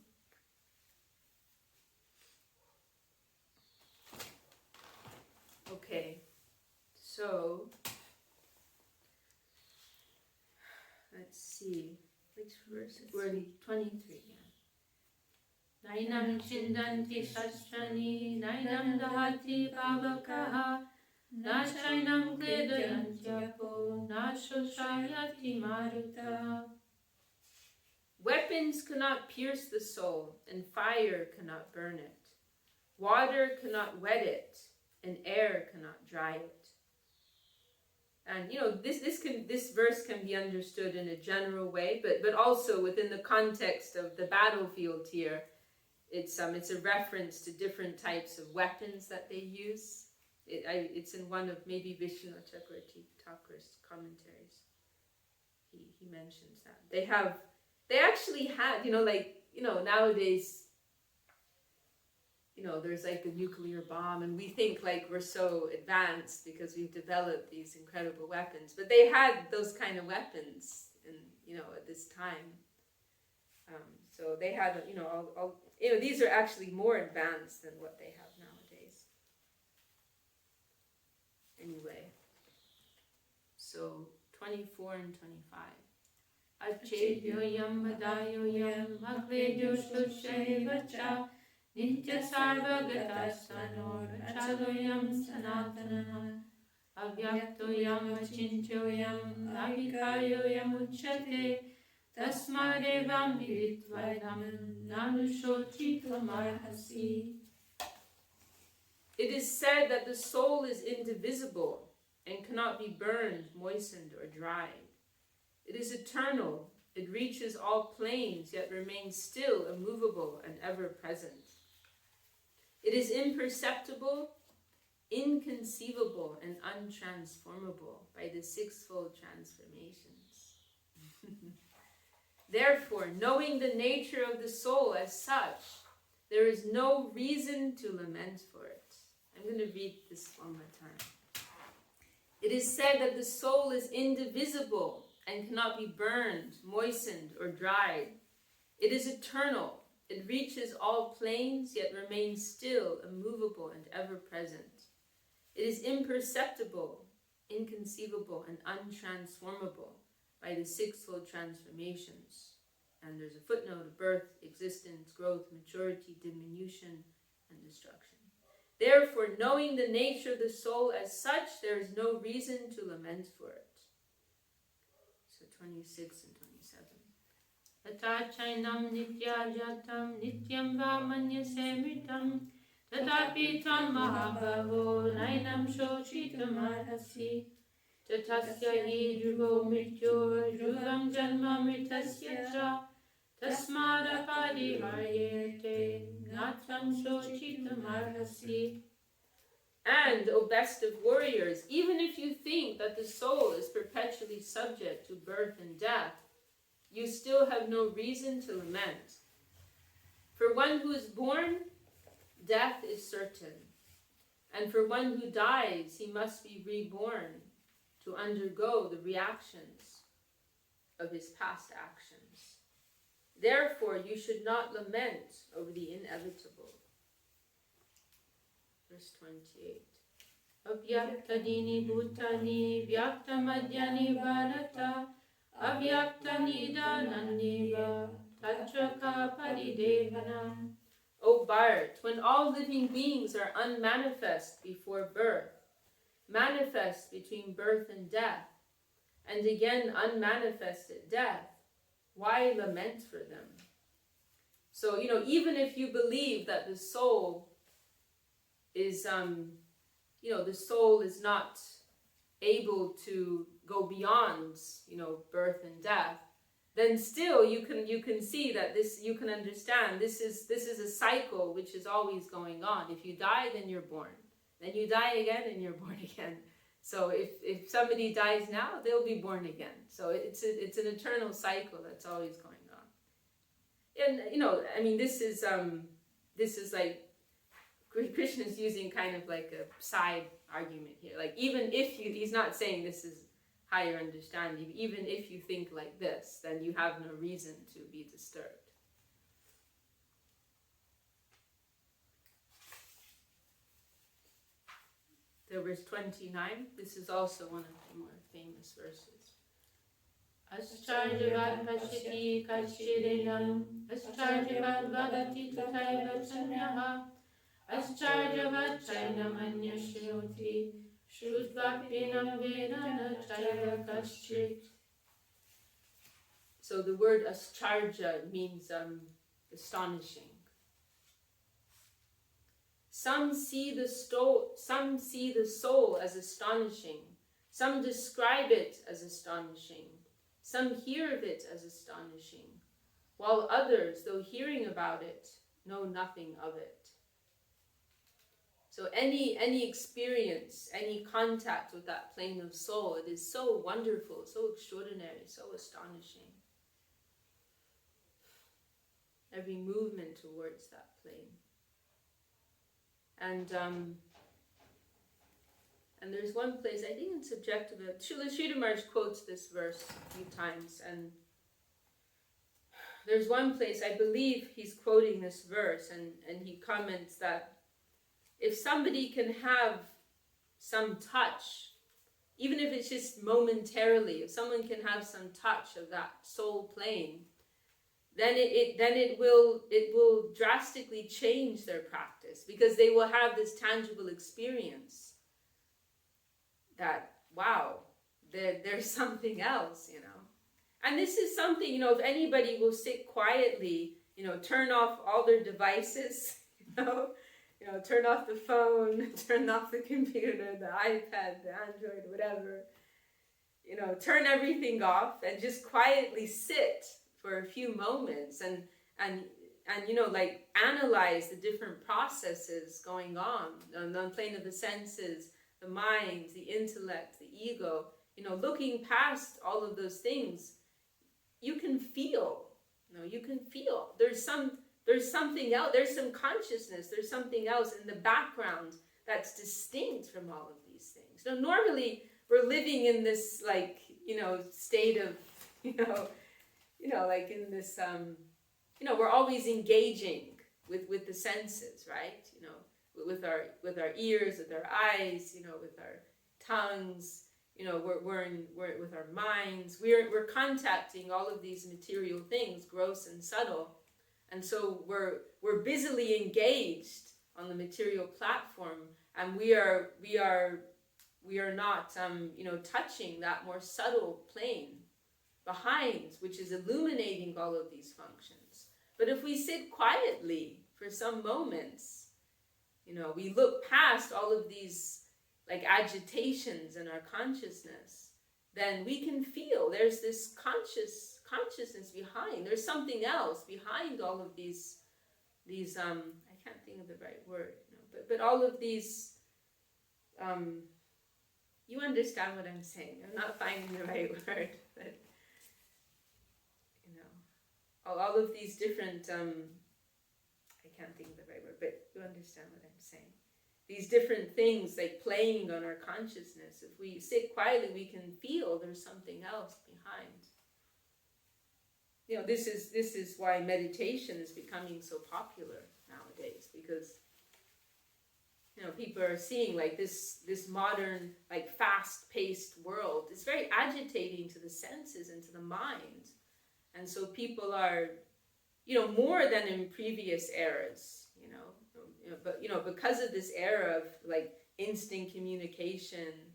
Okay, so let's see, which verse? We're 23. Nainam chindanti sastrani, nainam dahati pavakaha, nashainam kledayantyako, nashoshayati maruta. Weapons cannot pierce the soul, and fire cannot burn it. Water cannot wet it, and air cannot dry it. And you know, this verse can be understood in a general way, but also within the context of the battlefield here. It's a reference to different types of weapons that they use. It's in one of maybe Vishwanath Chakravarti Thakur's commentaries. He mentions that they actually had, you know, like, you know, nowadays, you know, there's like a nuclear bomb, and we think like we're so advanced because we've developed these incredible weapons. But they had those kind of weapons, you know, at this time. So they had, you know, you know, these are actually more advanced than what they have nowadays. Anyway, so 24 and 25. Achedyoyam vadayoyam akvedyoshtushayevacha nitya sarvagatasano rachaloyam sanatana avyaktoyam achintyoyam avikayoyam uchate tasmadevam vivitvadam nanushochitvam arhasi. It is said that the soul is indivisible and cannot be burned, moistened, or dried. It is eternal. It reaches all planes, yet remains still, immovable, and ever present. It is imperceptible, inconceivable, and untransformable by the sixfold transformations. Therefore, knowing the nature of the soul as such, there is no reason to lament for it. I'm going to read this one more time. It is said that the soul is indivisible and cannot be burned, moistened, or dried. It is eternal. It reaches all planes, yet remains still, immovable, and ever present. It is imperceptible, inconceivable, and untransformable by the sixfold transformations. And there's a footnote of birth, existence, growth, maturity, diminution, and destruction. Therefore, knowing the nature of the soul as such, there is no reason to lament for it. So 26 and 27. Tatachainam nityajatam nityam va manyasemitam tatapi tvam mahabhavo nainam shochitam arhasi tatasya hi dhruvo mrityo dhruvam janma mritasya cha tasmada pariharyete natvam shochitam arhasi. And, O best of warriors, even if you think that the soul is perpetually subject to birth and death, you still have no reason to lament. For one who is born, death is certain. And for one who dies, he must be reborn to undergo the reactions of his past actions. Therefore, you should not lament over the inevitable. Verse 28. Avyaktadini bhutani vyaktamadhyani bharata avyaktani dananiva tajraka paridevanam. O Bharat, when all living beings are unmanifest before birth, manifest between birth and death, and again unmanifest at death, why lament for them? So, even if you believe that the soul is, the soul is not able to go beyond, birth and death, then still you can see that this, you can understand this is a cycle which is always going on. If you die, then you're born. Then you die again and you're born again. So if somebody dies now, they'll be born again. So it's an eternal cycle that's always going on. And this is like Krishna's using kind of like a side argument here. Like, even if he's not saying this is higher understanding, even if you think like this, then you have no reason to be disturbed. So verse 29, this is also one of the more famous verses. Ascharyavat pashiti kashirinam ascharyavat vadati tathaiva sanyaha ascharyavat chainamanya shroti shrutvakinam vedana chaiva kaschit. So the word ascharya means astonishing. Some see the soul as astonishing. Some describe it as astonishing. Some hear of it as astonishing, while others, though hearing about it, know nothing of it. So any experience, any contact with that plane of soul, it is so wonderful, so extraordinary, so astonishing. Every movement towards that plane. And there's one place, I think in Subjective, Srila Maharaj quotes this verse a few times, and there's one place, I believe he's quoting this verse, and he comments that if somebody can have some touch, even if it's just momentarily, if someone can have some touch of that soul plane, then it will drastically change their practice, because they will have this tangible experience that, wow, there's something else, And this is something, if anybody will sit quietly, turn off all their devices, turn off the phone, turn off the computer, the iPad, the Android, whatever, turn everything off and just quietly sit for a few moments and like analyze the different processes going on the plane of the senses, the mind, the intellect, the ego, looking past all of those things, you can feel, there's something else, there's some consciousness, there's something else in the background that's distinct from all of these things. So normally we're living in this state of, like in this, we're always engaging with the senses, right? With our ears, with our eyes, with our tongues, we're with our minds. We're contacting all of these material things, gross and subtle, and so we're busily engaged on the material platform, and we are not touching that more subtle plane behind, which is illuminating all of these functions. But if we sit quietly for some moments, we look past all of these like agitations in our consciousness, then we can feel there's this consciousness behind. There's something else behind all of these I can't think of the right word, but all of these you understand what I'm saying. I'm not finding the right word, but all of these different, I can't think of the right word, but you understand what I'm saying. These different things like playing on our consciousness. If we sit quietly, we can feel there's something else behind. This is why meditation is becoming so popular nowadays, because people are seeing like this modern, like fast-paced world. It's very agitating to the senses and to the mind. And so people are, more than in previous eras, but because of this era of like instant communication,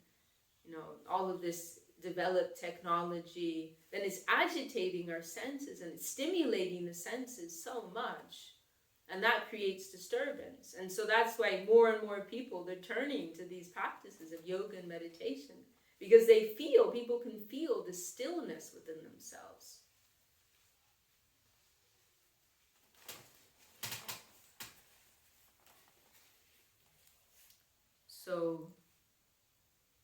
all of this developed technology, then it's agitating our senses and it's stimulating the senses so much, and that creates disturbance. And so that's why more and more people, they're turning to these practices of yoga and meditation, because people can feel the stillness within themselves. So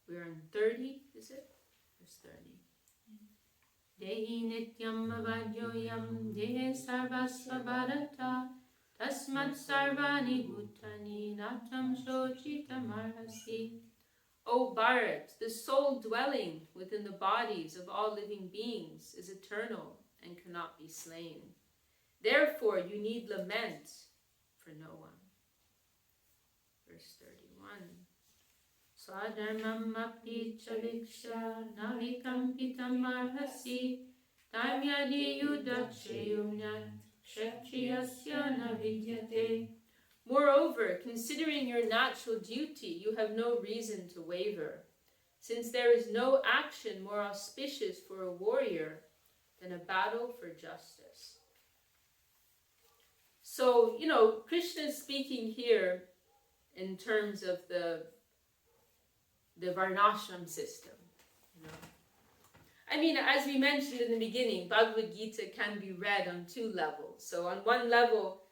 we're on 30, is it? Verse 30. Dehi nityam avadyoyam dehe sarvasva bharata tasmat sarvani bhutani natam shochitam arhasi. O Bharat, the soul dwelling within the bodies of all living beings is eternal and cannot be slain. Therefore you need lament for no one. Verse 31. Swadharmam api chaviksha navikampitam arhasi tamyadi yudakshayumyat kshatriyasya navidyate. Moreover, considering your natural duty, you have no reason to waver, since there is no action more auspicious for a warrior than a battle for justice. So, Krishna is speaking here in terms of the Varnashram system. I mean, as we mentioned in the beginning, Bhagavad-Gita can be read on two levels. So on one level,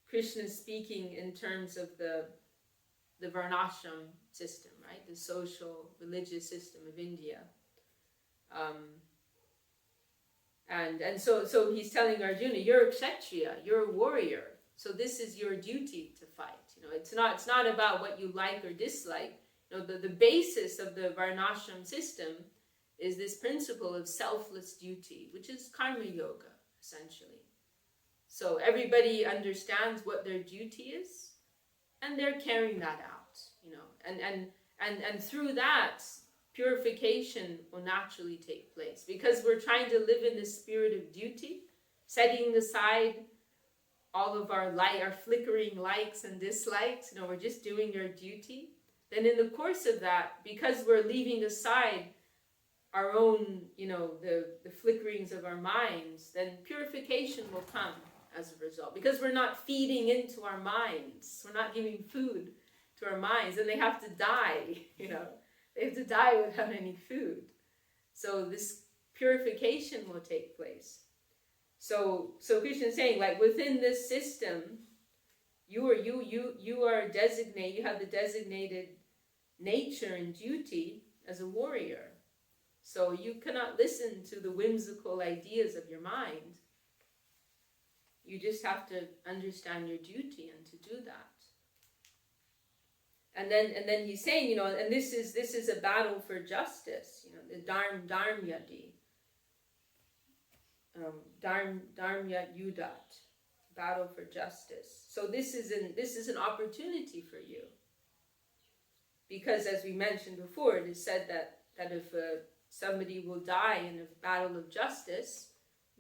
Krishna is speaking in terms of the Varnashram system, right? The social, religious system of India. And so he's telling Arjuna, you're a Kshatriya, you're a warrior. So this is your duty to fight. It's not about what you like or dislike. The basis of the Varnashram system is this principle of selfless duty, which is karma yoga, essentially. So everybody understands what their duty is, and they're carrying that out, and through that, purification will naturally take place, because we're trying to live in the spirit of duty, setting aside all of our flickering likes and dislikes. We're just doing our duty. Then in the course of that, because we're leaving aside our own, the flickerings of our minds, then purification will come as a result. Because we're not feeding into our minds. We're not giving food to our minds. And they have to die, They have to die without any food. So this purification will take place. So Krishna is saying, like, within this system, you are designated, you have the designated nature and duty as a warrior. So you cannot listen to the whimsical ideas of your mind. You just have to understand your duty and to do that. And then he's saying, and this is a battle for justice, the dharmyadi. Dharmya yudat, battle for justice. So this is an opportunity for you, because as we mentioned before, it is said that if somebody will die in a battle of justice,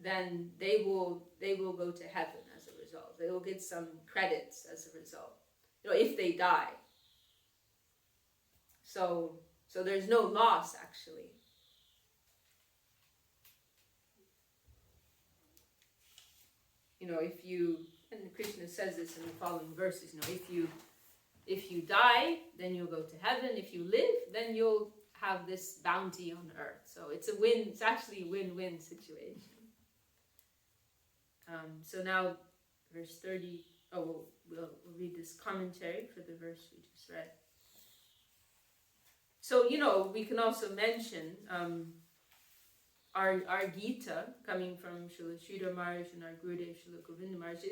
then they will go to heaven as a result. They will get some credits as a result, if they die. So there's no loss actually. If you, and Krishna says this in the following verses, if you die, then you'll go to heaven. If you live, then you'll have this bounty on earth. So it's a win. It's actually a win-win situation. So now, verse 30. We'll read this commentary for the verse we just read. So, we can also mention our Gita, coming from Srila Sridhar Maharaj and our Gurudev Srila Govinda Maharaj.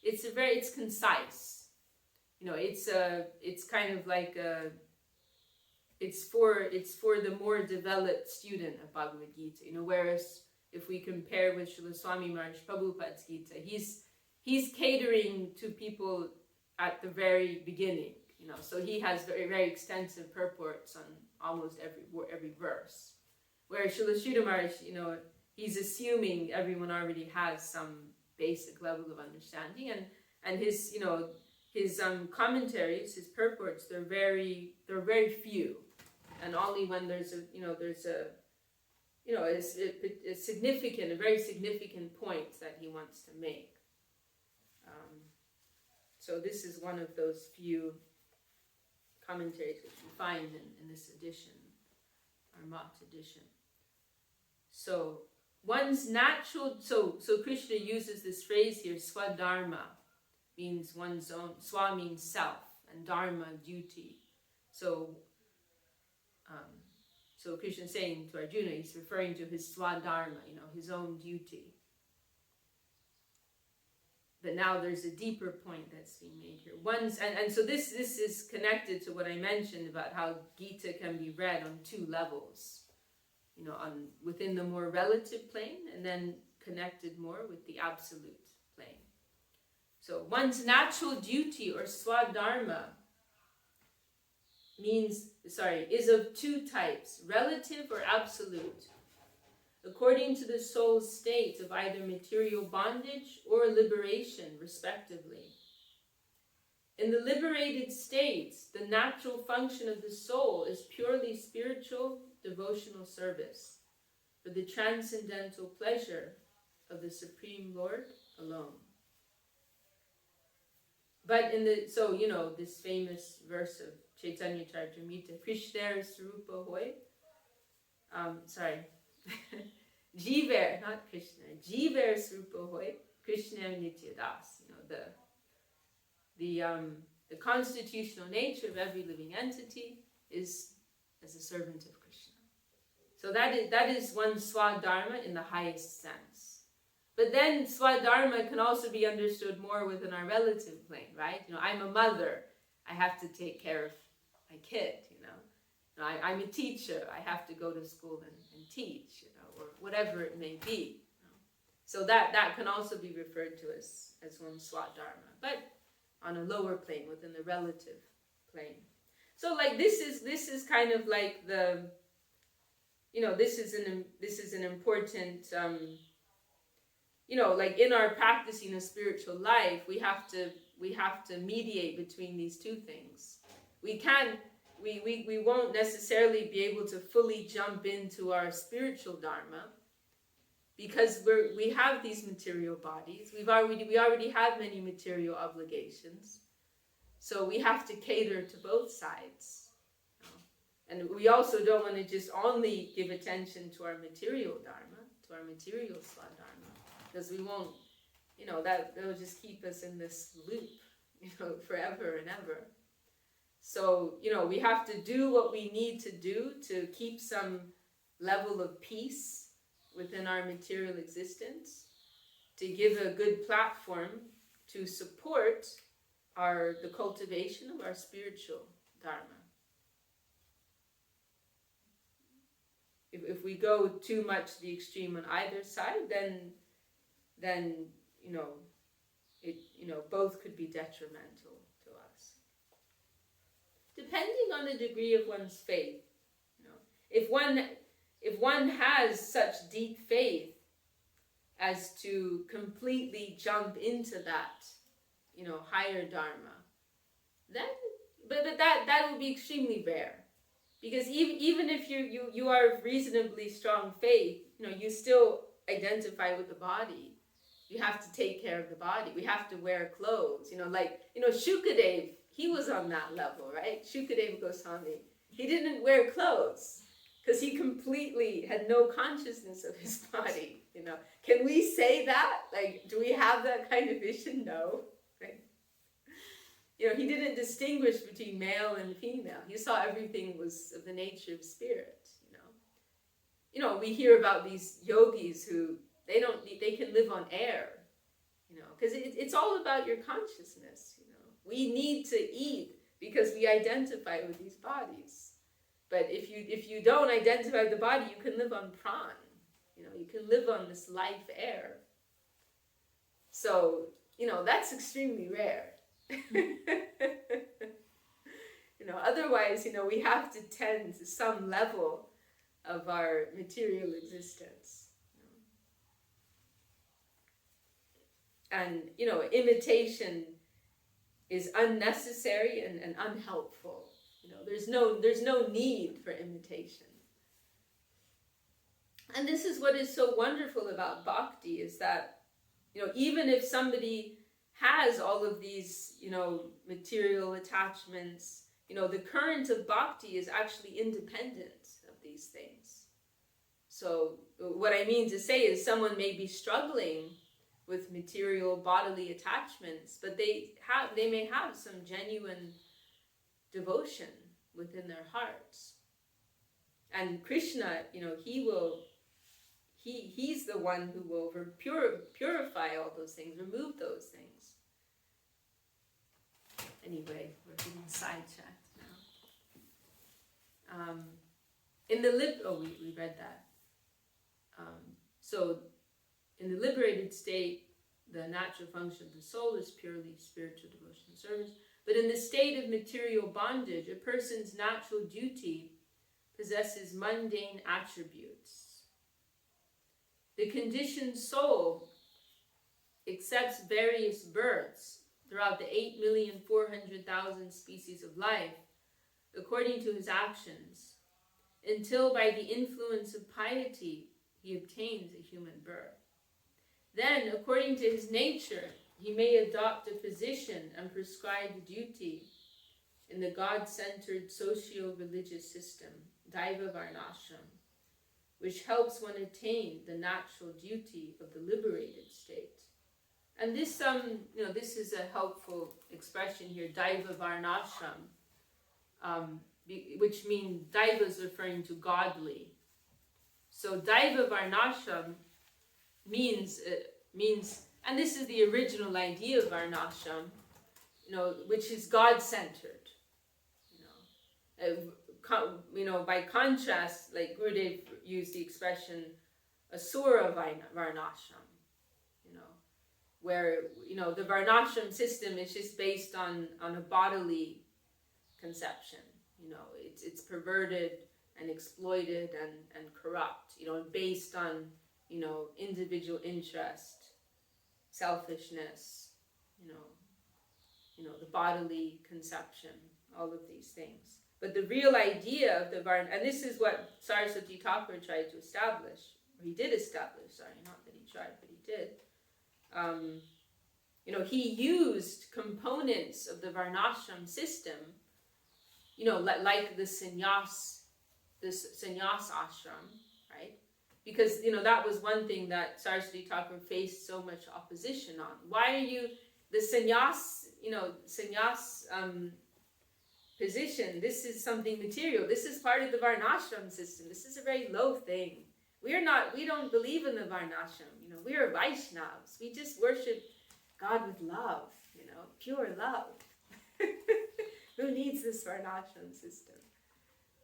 It's concise. It's kind of like it's for the more developed student of Bhagavad-Gita. Whereas if we compare with Srila Swami Maharaj Prabhupada's Gita, he's catering to people at the very beginning. So he has very, very extensive purports on almost every verse. Whereas Srila Sridhar Maharaj, he's assuming everyone already has some basic level of understanding, and his commentaries, his purports, they're very few, and only when there's a very significant point that he wants to make. So this is one of those few commentaries which we find in this edition, our Mat edition. So one's natural, so Krishna uses this phrase here, swadharma, means one's own, swa means self, and dharma, duty. So Krishna is saying to Arjuna, he's referring to his swadharma, his own duty. But now there's a deeper point that's being made here. So this is connected to what I mentioned about how Gita can be read on two levels. Within the more relative plane, and then connected more with the absolute plane. So one's natural duty, or swadharma, is of two types, relative or absolute, according to the soul's state of either material bondage or liberation, respectively. In the liberated state, the natural function of the soul is purely spiritual, devotional service for the transcendental pleasure of the Supreme Lord alone. But this famous verse of Chaitanya Charitamrita, Krishna Sarupa Hoy, Jiver, not Krishna, Jiver Sarupa Hoy, Krishna Nitya Das. The constitutional nature of every living entity is as a servant of Krishna. So that is one swadharma in the highest sense. But then swadharma can also be understood more within our relative plane, right? I'm a mother, I have to take care of my kid, I'm a teacher, I have to go to school and teach, or whatever it may be. So that can also be referred to as one swadharma, but on a lower plane, within the relative plane. So this is kind of like the, this is an important, like in our practicing a spiritual life, we have to mediate between these two things. We won't necessarily be able to fully jump into our spiritual dharma because we have these material bodies. We already have many material obligations. So we have to cater to both sides. And we also don't want to just only give attention to our material dharma, to our material swadharma, because we won't, that'll just keep us in this loop, forever and ever. So, we have to do what we need to do to keep some level of peace within our material existence, to give a good platform to support the cultivation of our spiritual dharma. If we go too much to the extreme on either side, then both could be detrimental to us. Depending on the degree of one's faith, if one has such deep faith as to completely jump into that, higher dharma, then, but that would be extremely rare. Because even if you are of reasonably strong faith, you still identify with the body. You have to take care of the body. We have to wear clothes. Shukadev, he was on that level, right? Shukadev Goswami, he didn't wear clothes because he completely had no consciousness of his body. Can we say that? Do we have that kind of vision? No, right? he didn't distinguish between male and female. He saw everything was of the nature of spirit. We hear about these yogis who they can live on air, because it's all about your consciousness. We need to eat because we identify with these bodies. But if you don't identify with the body, you can live on pran. You can live on this life air. So, that's extremely rare. Otherwise, we have to tend to some level of our material existence. And, imitation is unnecessary and unhelpful. There's no need for imitation. And this is what is so wonderful about bhakti, is that, even if somebody has all of these, material attachments, the current of bhakti is actually independent of these things. So what I mean to say is someone may be struggling with material bodily attachments, but they may have some genuine devotion within their hearts. And Krishna, he's the one who will purify all those things, remove those things. Anyway, we're getting sidetracked now. We read that. So in the liberated state, the natural function of the soul is purely spiritual devotion and service. But in the state of material bondage, a person's natural duty possesses mundane attributes. The conditioned soul accepts various births throughout the 8,400,000 species of life, according to his actions, until by the influence of piety, he obtains a human birth. Then, according to his nature, he may adopt a position and prescribed duty in the God-centered socio-religious system, Daiva Varnashram, which helps one attain the natural duty of the liberated state. And this, this is a helpful expression here, Daiva Varnashram, which means Daiva is referring to godly. So Daiva Varnashram means, and this is the original idea of Varnashram, which is God-centered. By contrast, like Gurudev used the expression Asura Varnashram, where, the Varnashram system is just based on a bodily conception. It's perverted and exploited and corrupt, and based on, individual interest, selfishness, the bodily conception, all of these things. But the real idea of the Varna, and this is what Saraswati Thakur tried to establish, or he did establish, not that he tried, but he did. He used components of the Varnashram system, like the sannyas ashram, right? Because, that was one thing that Saraswati Thakur faced so much opposition on. Why are you, the sannyas position, this is something material. This is part of the Varnashram system. This is a very low thing. We don't believe in the Varnashram. We are Vaishnavas. We just worship God with love, pure love. Who needs this Varnashram system?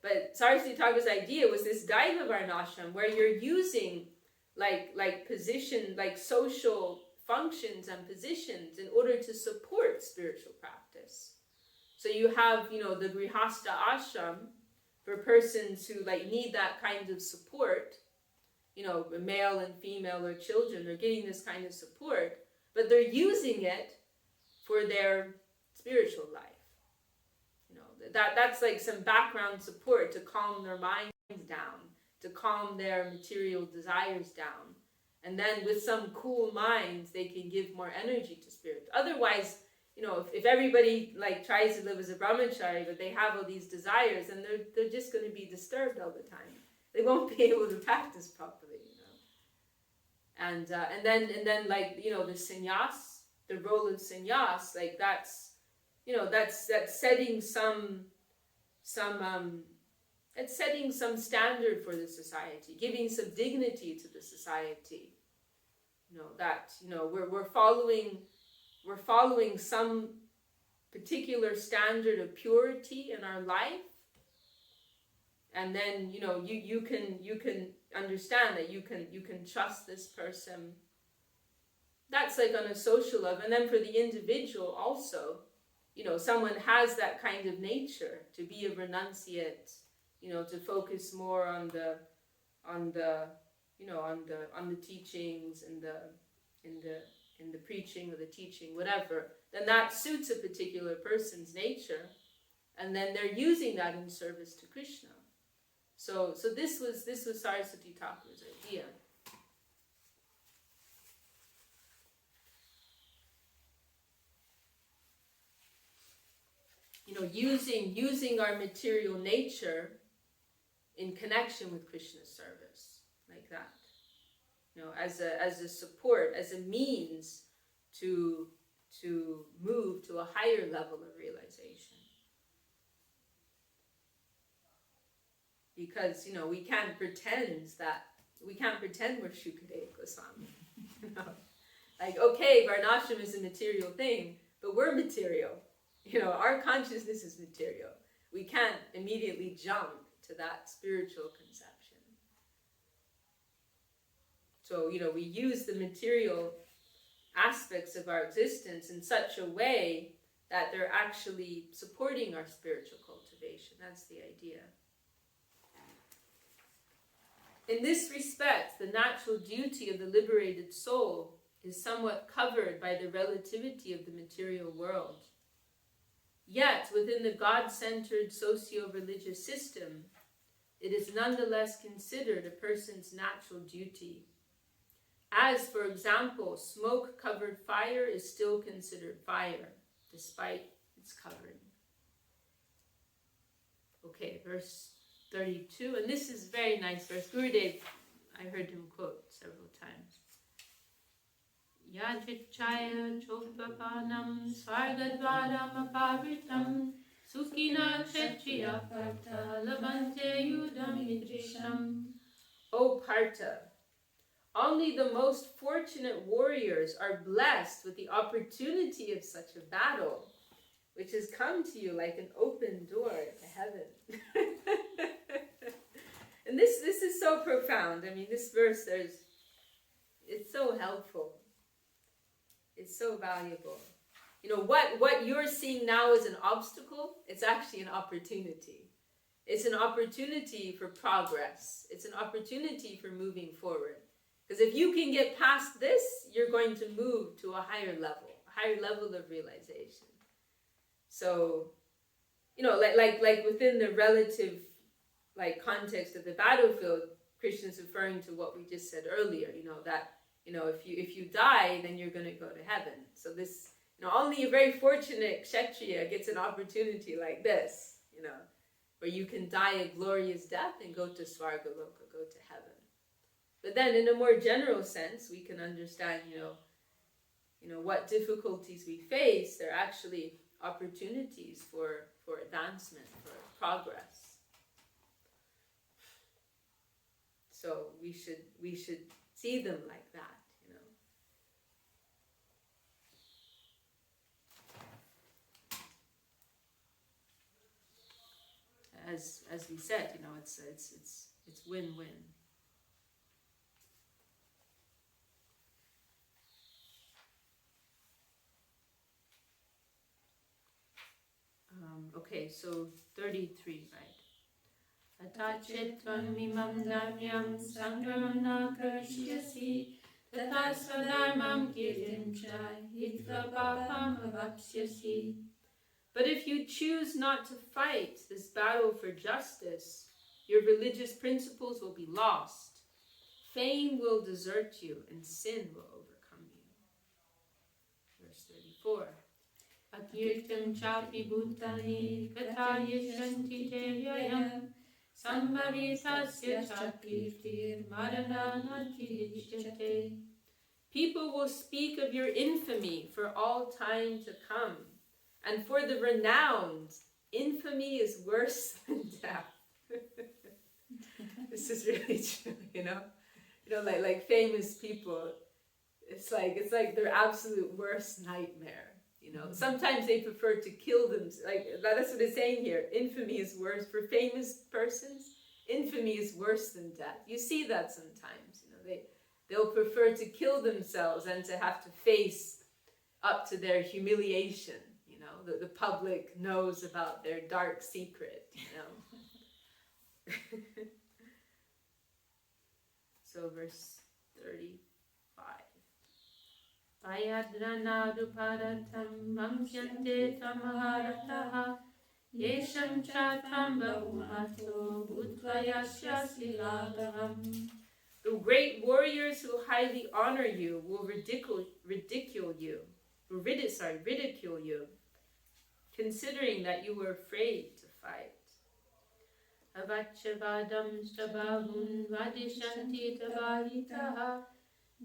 But Saraswati Thakur's idea was this Daiva Varnashram, where you're using like position, like social functions and positions in order to support spiritual practice. So you have, the Grihastha ashram for persons who need that kind of support, male and female or children are getting this kind of support, but they're using it for their spiritual life. That's like some background support to calm their minds down, to calm their material desires down. And then with some cool minds, they can give more energy to spirit. Otherwise, if everybody tries to live as a brahmachari, but they have all these desires, and they're just going to be disturbed all the time. They won't be able to practice properly, And then the sannyas, the role of sannyas, that's, that's setting some it's setting some standard for the society, giving some dignity to the society. We're following some particular standard of purity in our life, and then you can understand that you can trust this person. That's like on a social level. And then for the individual also, someone has that kind of nature to be a renunciate, to focus more on the teachings and in the preaching or the teaching, whatever, then that suits a particular person's nature, and then they're using that in service to Krishna. So this was Saraswati Thakur's idea. Using our material nature in connection with Krishna's service, like that. As a support, as a means to move to a higher level of realization. Because we can't pretend we're Shukadeva Goswami. Like, okay, Varnashram is a material thing, but we're material. Our consciousness is material. We can't immediately jump to that spiritual conception. So, we use the material aspects of our existence in such a way that they're actually supporting our spiritual cultivation. That's the idea. In this respect, the natural duty of the liberated soul is somewhat covered by the relativity of the material world. Yet, within the God-centered socio-religious system, it is nonetheless considered a person's natural duty. As, for example, smoke-covered fire is still considered fire, despite its covering. Okay, verse 32, and this is a very nice verse. Gurudev, I heard him quote several times. Yajichaya chopapanam svargadvaram apavritam sukhina kshetriya partha labante yudam idrisham. O Partha, only the most fortunate warriors are blessed with the opportunity of such a battle, which has come to you like an open door to heaven. And this is so profound. I mean, this verse, it's so helpful. It's so valuable. What you're seeing now as an obstacle, it's actually an opportunity. It's an opportunity for progress. It's an opportunity for moving forward. Because if you can get past this, you're going to move to a higher level of realization. So, like within the relative context of the battlefield, Krishna's referring to what we just said earlier, that if you die, then you're going to go to heaven. So this, only a very fortunate Kshatriya gets an opportunity like this, where you can die a glorious death and go to Svargaloka, go to heaven. But then in a more general sense, we can understand, what difficulties we face. They're actually opportunities for advancement, for progress. So we should see them like that, As we said, it's win-win. Okay, so 33, right? Atachitvam imam dharmyam sangramam na karishyasi tata swadharmam kirtim cha hitra papam avapsyasi. But if you choose not to fight this battle for justice, your religious principles will be lost. Fame will desert you and sin will overcome you. Verse 34. Akirtam chapi bhutani kathayashanti te vyayam sambhavitasya chakirtir marananati dichyate. People will speak of your infamy for all time to come, And for the renowned, infamy is worse than death. This is really true, you know, like famous people. It's like their absolute worst nightmare. You know, sometimes they prefer to kill them. Like that's what it's saying here. Infamy is worse for famous persons. Infamy is worse than death. You see that sometimes. You know, they'll prefer to kill themselves than to have to face up to their humiliation. You know, the public knows about their dark secret. You know. So verse 35. Payadranaduparatam mamsyante tamaharataha yesham chatam bahumato bhuttvayasya silagaham. The great warriors who highly honor you will ridicule you, considering that you were afraid to fight. Avachavadam stabahun vadishanti tavahitaha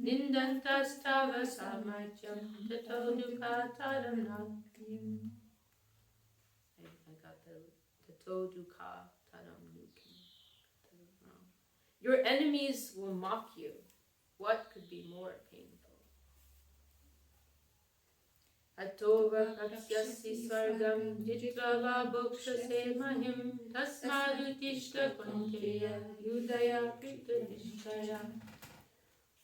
nindantastava samajam tato dukataram nakim. I got the tato dukataram nakim. Your enemies will mock you. What could be more painful? Atova kapsyasi sargam jitvava bhokshase mahim tasmadutishta kunteya yudaya kritadishtaya.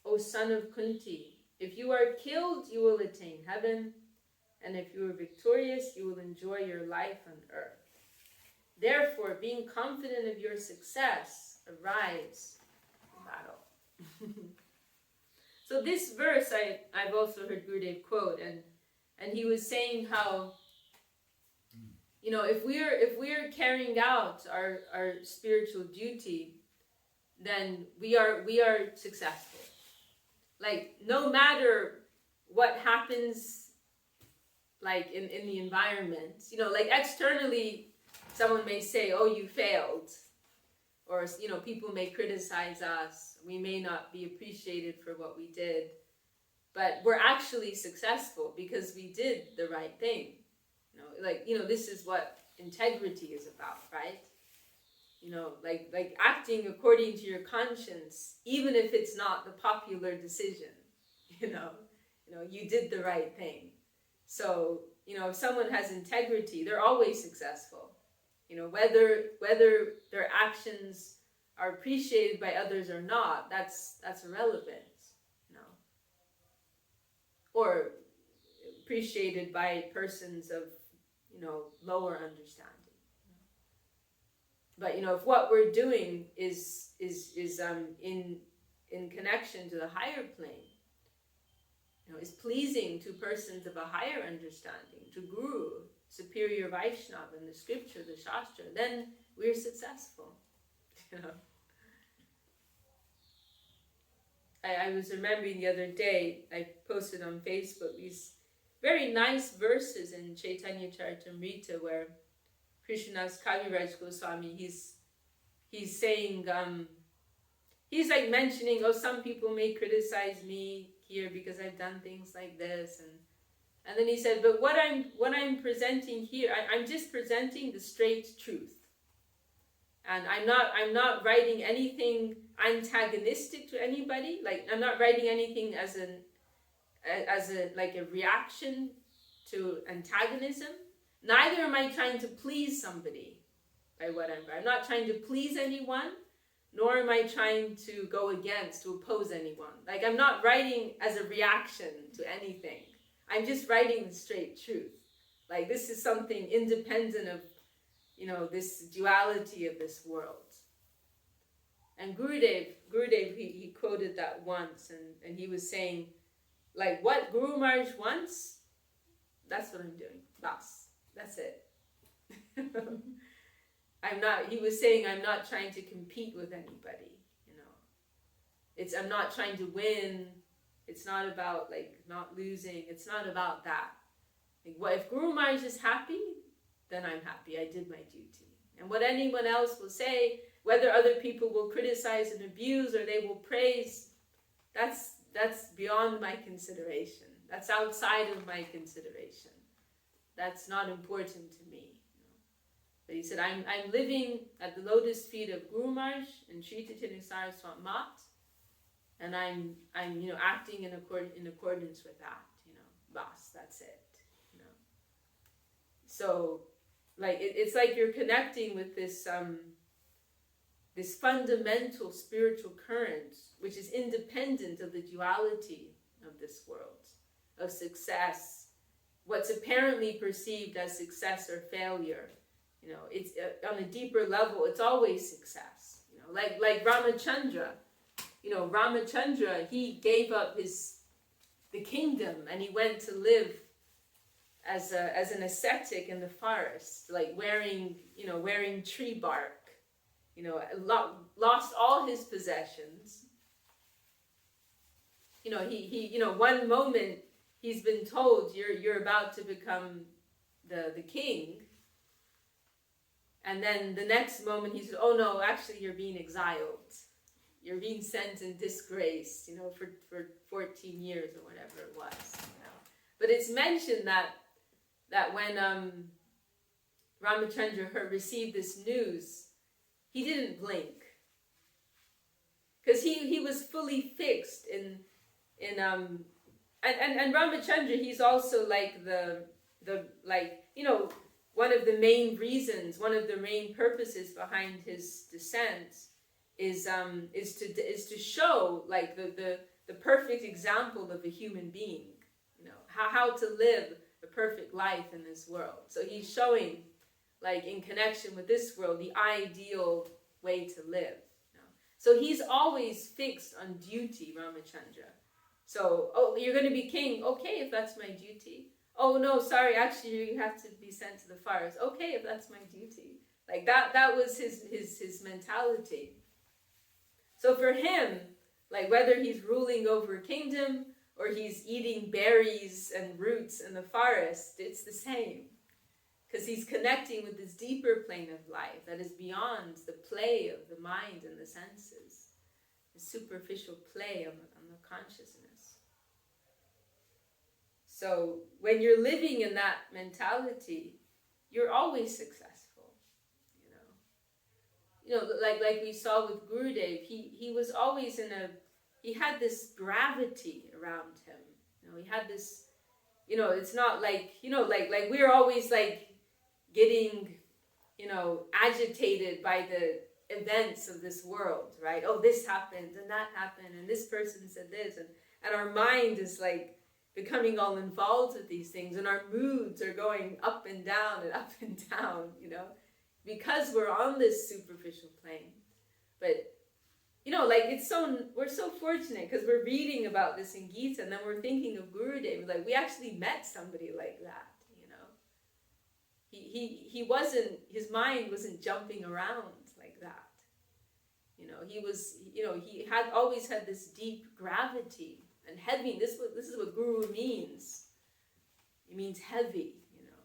O son of Kunti, if you are killed, you will attain heaven, and if you are victorious, you will enjoy your life on earth. Therefore, being confident of your success, arise in battle. So this verse I've also heard Gurudev quote, and he was saying how, you know, if we're carrying out our spiritual duty, then we are successful. Like no matter what happens, like in the environment, you know, like externally, someone may say, "Oh, you failed," or you know, people may criticize us. We may not be appreciated for what we did. But we're actually successful because we did the right thing. You know, this is what integrity is about, right? You know, like acting according to your conscience, even if it's not the popular decision, you know, you did the right thing. So, you know, if someone has integrity, they're always successful. You know, whether their actions are appreciated by others or not, that's irrelevant. Or appreciated by persons of, you know, lower understanding. But you know, if what we're doing is in connection to the higher plane, you know, is pleasing to persons of a higher understanding, to Guru, superior Vaishnava, and the scripture, the Shastra, then we're successful. You know. I was remembering the other day, I posted on Facebook these very nice verses in Chaitanya Charitamrita where Krishnadas Kaviraj Goswami, he's saying, he's like mentioning, oh, some people may criticize me here because I've done things like this, and then he said, but what I'm presenting here, I'm just presenting the straight truth. And I'm not writing anything antagonistic to anybody. Like I'm not writing anything as a reaction to antagonism. Neither am I trying to please somebody by what I'm writing. I'm not trying to please anyone, nor am I trying to go against, to oppose anyone. Like I'm not writing as a reaction to anything. I'm just writing the straight truth. Like this is something independent of, you know, this duality of this world. And Gurudev, he quoted that once, and he was saying, like, what Guru Maharaj wants, that's what I'm doing. That's it. He was saying, I'm not trying to compete with anybody, you know. I'm not trying to win. It's not about, like, not losing. It's not about that. Like, if Guru Maharaj is happy, then I'm happy. I did my duty. And what anyone else will say, whether other people will criticize and abuse or they will praise, that's beyond my consideration. That's outside of my consideration. That's not important to me. But he said, I'm living at the lotus feet of Guru Maharaj and Sri Chaitanya Saraswat Mat, and I'm acting in accordance with that, bas, that's it, So, like, it's like you're connecting with this, this fundamental spiritual current, which is independent of the duality of this world, of success, what's apparently perceived as success or failure. It's on a deeper level, it's always success. Like Ramachandra. Ramachandra, he gave up the kingdom and he went to live as an ascetic in the forest, like wearing tree bark. Lost all his possessions. One moment he's been told you're about to become the king. And then the next moment he said, oh no, actually you're being exiled. You're being sent in disgrace, for 14 years or whatever it was. But it's mentioned that when Ramachandra received this news, he didn't blink. Because he was fully fixed in and Ramachandra, he's also like one of the main reasons, one of the main purposes behind his descent is to show like the perfect example of a human being, how to live a perfect life in this world. So he's showing, like, in connection with this world, the ideal way to live. So he's always fixed on duty, Ramachandra. So, oh, you're going to be king. Okay, if that's my duty. Oh no, sorry, actually you have to be sent to the fires. Okay, if that's my duty. Like that was his mentality. So for him, like whether he's ruling over a kingdom or he's eating berries and roots in the forest, it's the same. Because he's connecting with this deeper plane of life that is beyond the play of the mind and the senses, the superficial play on the consciousness. So when you're living in that mentality, you're always successful. Like we saw with Gurudev, he was always he had this gravity around him. He had this, it's not like, like we're always like getting, agitated by the events of this world, right? Oh, this happened and that happened and this person said this, and our mind is like becoming all involved with these things, and our moods are going up and down, because we're on this superficial plane. But we're so fortunate because we're reading about this in Gita, and then we're thinking of Gurudev, like we actually met somebody like that. He wasn't, his mind wasn't jumping around like that. He had always had this deep gravity and heavy. This is what Guru means. It means heavy.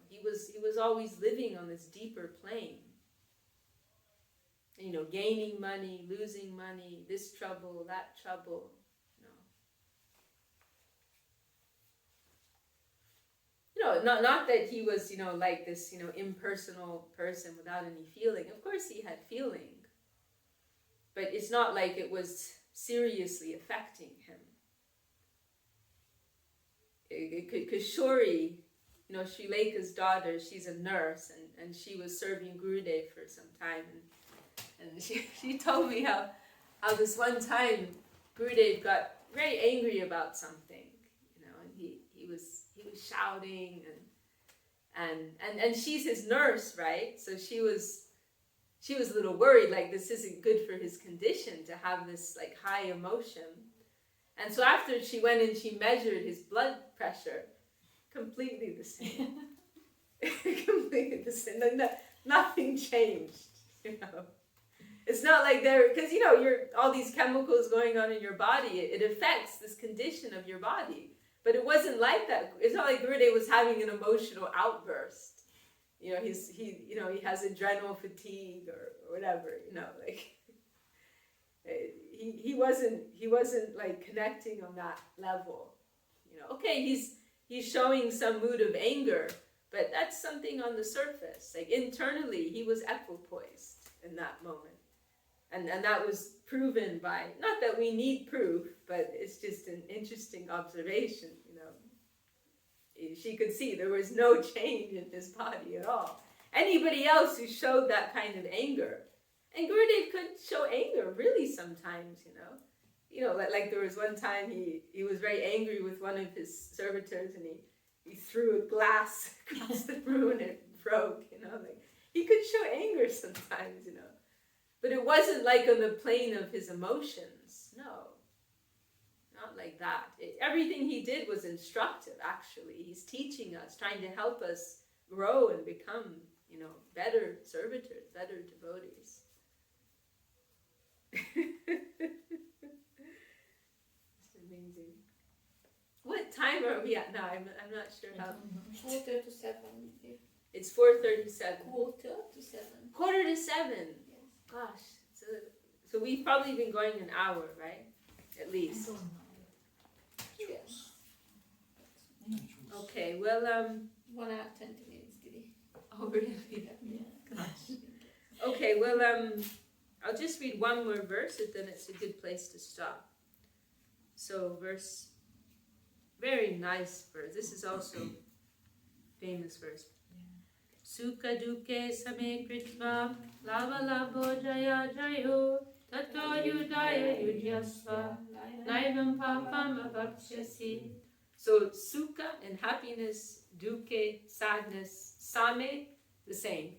He was always living on this deeper plane. Gaining money, losing money, this trouble, that trouble. Not that he was, like this, impersonal person without any feeling. Of course he had feeling. But it's not like it was seriously affecting him. Kishori, Sri Leka's daughter, she's a nurse, and she was serving Gurudev for some time. And she told me how this one time Gurudev got very angry about something, and he was shouting and she's his nurse, right? So she was a little worried, like this isn't good for his condition to have this like high emotion. And so after she went and she measured his blood pressure, completely the same. Completely the same. Nothing changed, It's not like because you're all these chemicals going on in your body, it affects this condition of your body. But it wasn't like that. It's not like Gurudev was having an emotional outburst. He has adrenal fatigue or whatever, he wasn't like connecting on that level. Okay, he's showing some mood of anger, But that's something on the surface. Like internally, he was equipoised in that moment. And that was proven by, not that we need proof, but it's just an interesting observation, you know. She could see there was no change in his body at all. Anybody else who showed that kind of anger, and Gurudev could show anger really sometimes, you know. You know, like there was one time he was very angry with one of his servitors, and he threw a glass across the room and it broke, you know. Like he could show anger sometimes, you know. But it wasn't like on the plane of his emotions. No, not like that. Everything he did was instructive, actually. He's teaching us, trying to help us grow and become, you know, better servitors, better devotees. It's amazing. What time are we at now? I'm not sure how. 4:37. It's 4:37. 4:37. 4:45. Gosh, so we've probably been going an hour, right? At least. Yes. Okay, well, 1 hour 20 minutes, Didi. oh really? Yeah. Gosh. Okay, well, I'll just read one more verse, and then it's a good place to stop. So, very nice verse. This is also famous verse. Sukha dukkhe same kritva lava lavo jaya jayo tato yudaya yudhyasva naivam papam avakshasi. So sukha and happiness, dukkhe, sadness, same, the same.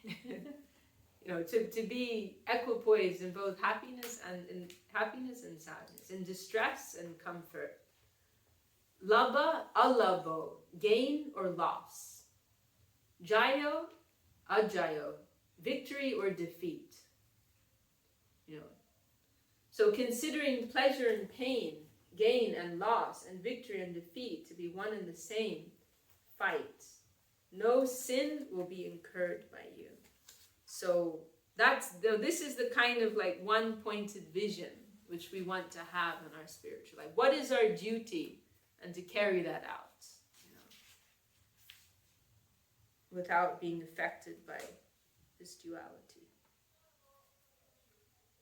You know, to be equipoised in both happiness and sadness, in distress and comfort. Labha, alabho, gain or loss. Jayo, ajayo, victory or defeat. You know. So considering pleasure and pain, gain and loss, and victory and defeat to be one and the same, fight. No sin will be incurred by you. So this is the kind of like one-pointed vision which we want to have in our spiritual life. What is our duty? And to carry that out, you know, without being affected by this duality.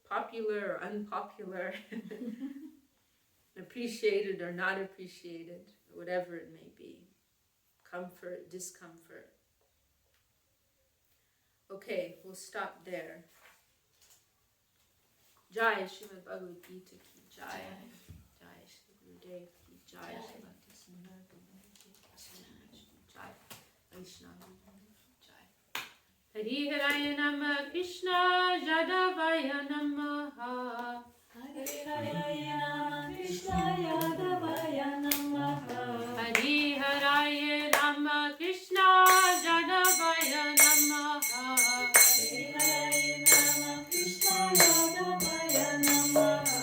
Popular or unpopular, appreciated or not appreciated, whatever it may be. Comfort, discomfort. Okay, we'll stop there. Jai Srimad Bhagavad-Gita ki Jai. Jai Shri Gurudev ki Jai. Bhakti Sundar Bhagavad-Gita ki Jai. Vaishnava ki Jai. Hari Haraya Namah Krishna Yadavaya Namaha. Hari Haraya Namah Krishna Yadavaya Namaha. Hari Haraya Namah Krishna Yadavaya Namaha. Hari Haraya Namah Krishna Yadavaya Namaha.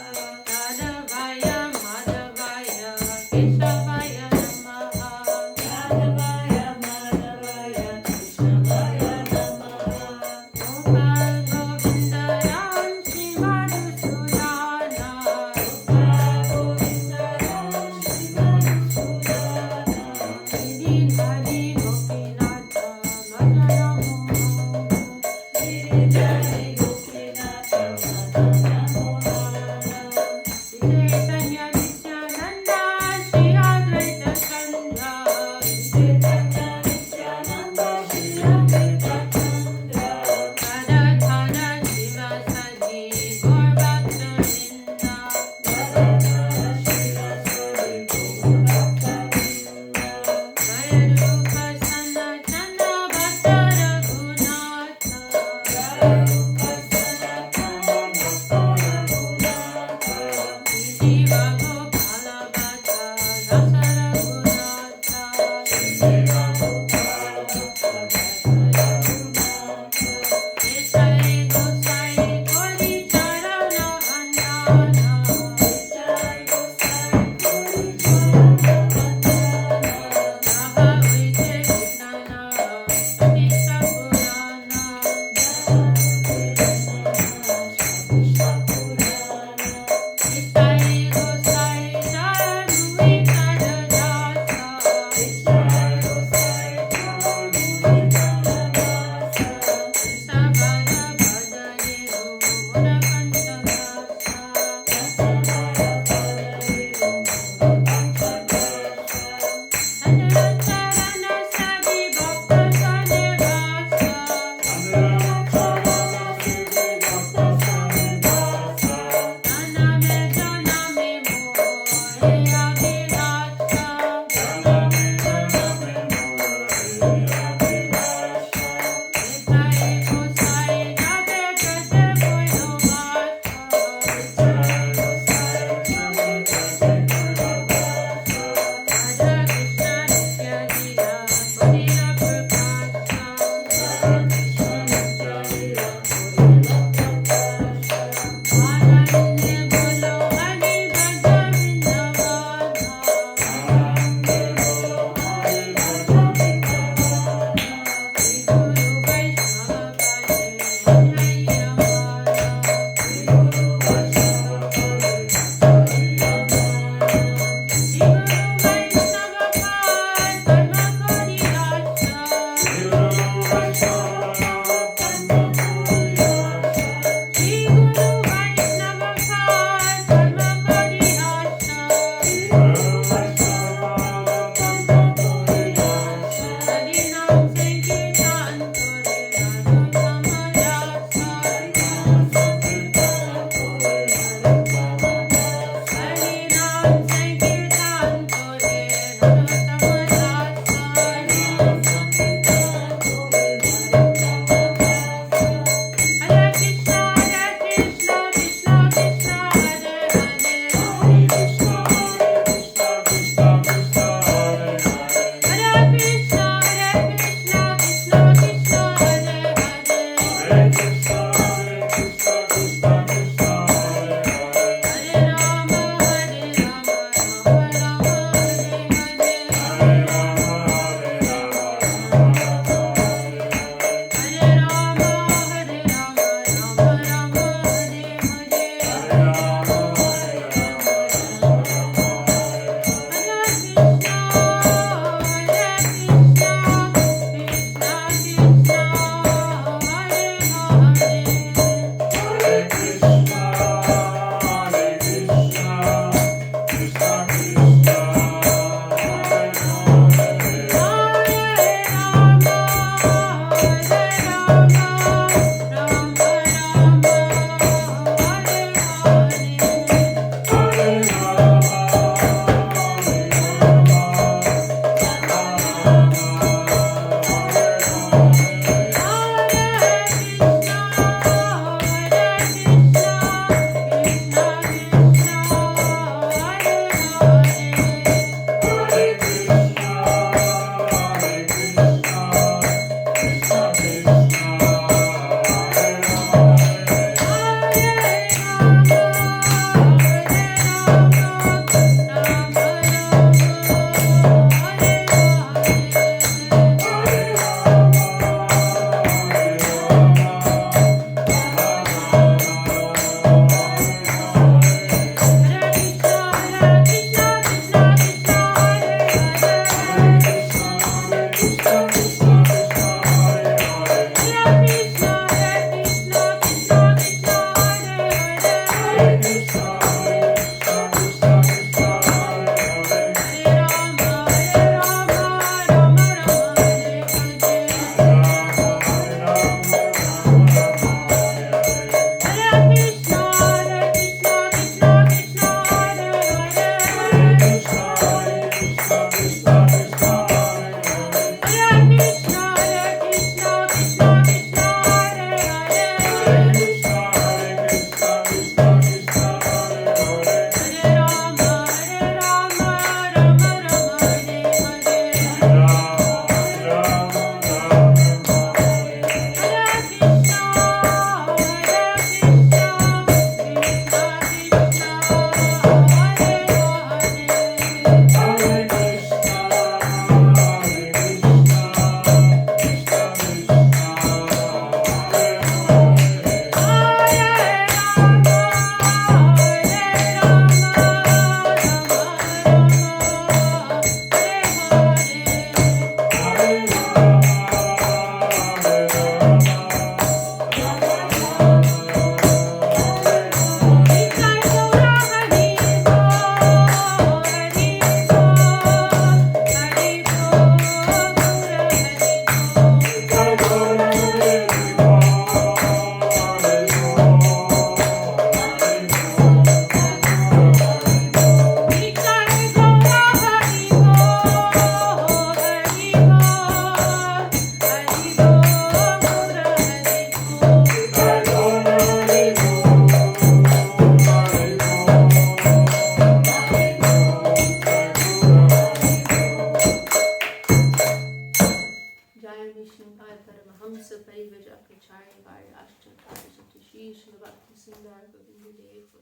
Yadavaya Madhavaya Keshavaya Namaha. Yadavaya Madhavaya Krishnavaya Namaha. Gopal Govinda Ram Shri Madhusudana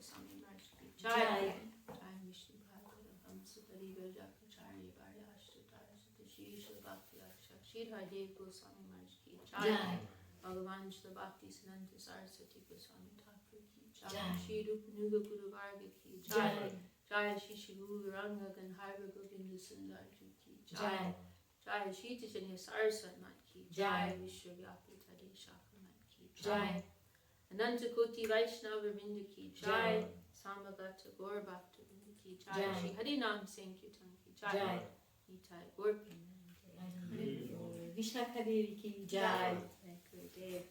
Goswami Maharaj ki Jai. Jai. Jai Vishnu Bhagavatam Hamsutari Vajakacharya Varya Ashtutara Satashisha Bhakti Aksha Shridhar Dev Goswami Maharaj ki Jai. Jai. Bhagavan Shri Bhakti Siddhanta Saraswati Goswami Thakur ki Jai. Jai. Shri Rupanuga Guru Varga ki Jai. Jai. Jai Shri Shri Guru Ranga Gandharva Govinda Sundar Ji ki Jai. Jai. Jai Shri Chaitanya Saraswat Mat ki Jai. Vishwavyapi Tade Shaka Mat ki Jai. Ananta Koti Vaishnava Vrinda ki Jai. Samagata Gaur Bhakta Vrinda ki Jai. Jai. Shri Harinam Sankirtan ki Jai. Jai. Nitai Gaur Premanande. Vishakha Devi ki Jai. Thank you, Dev.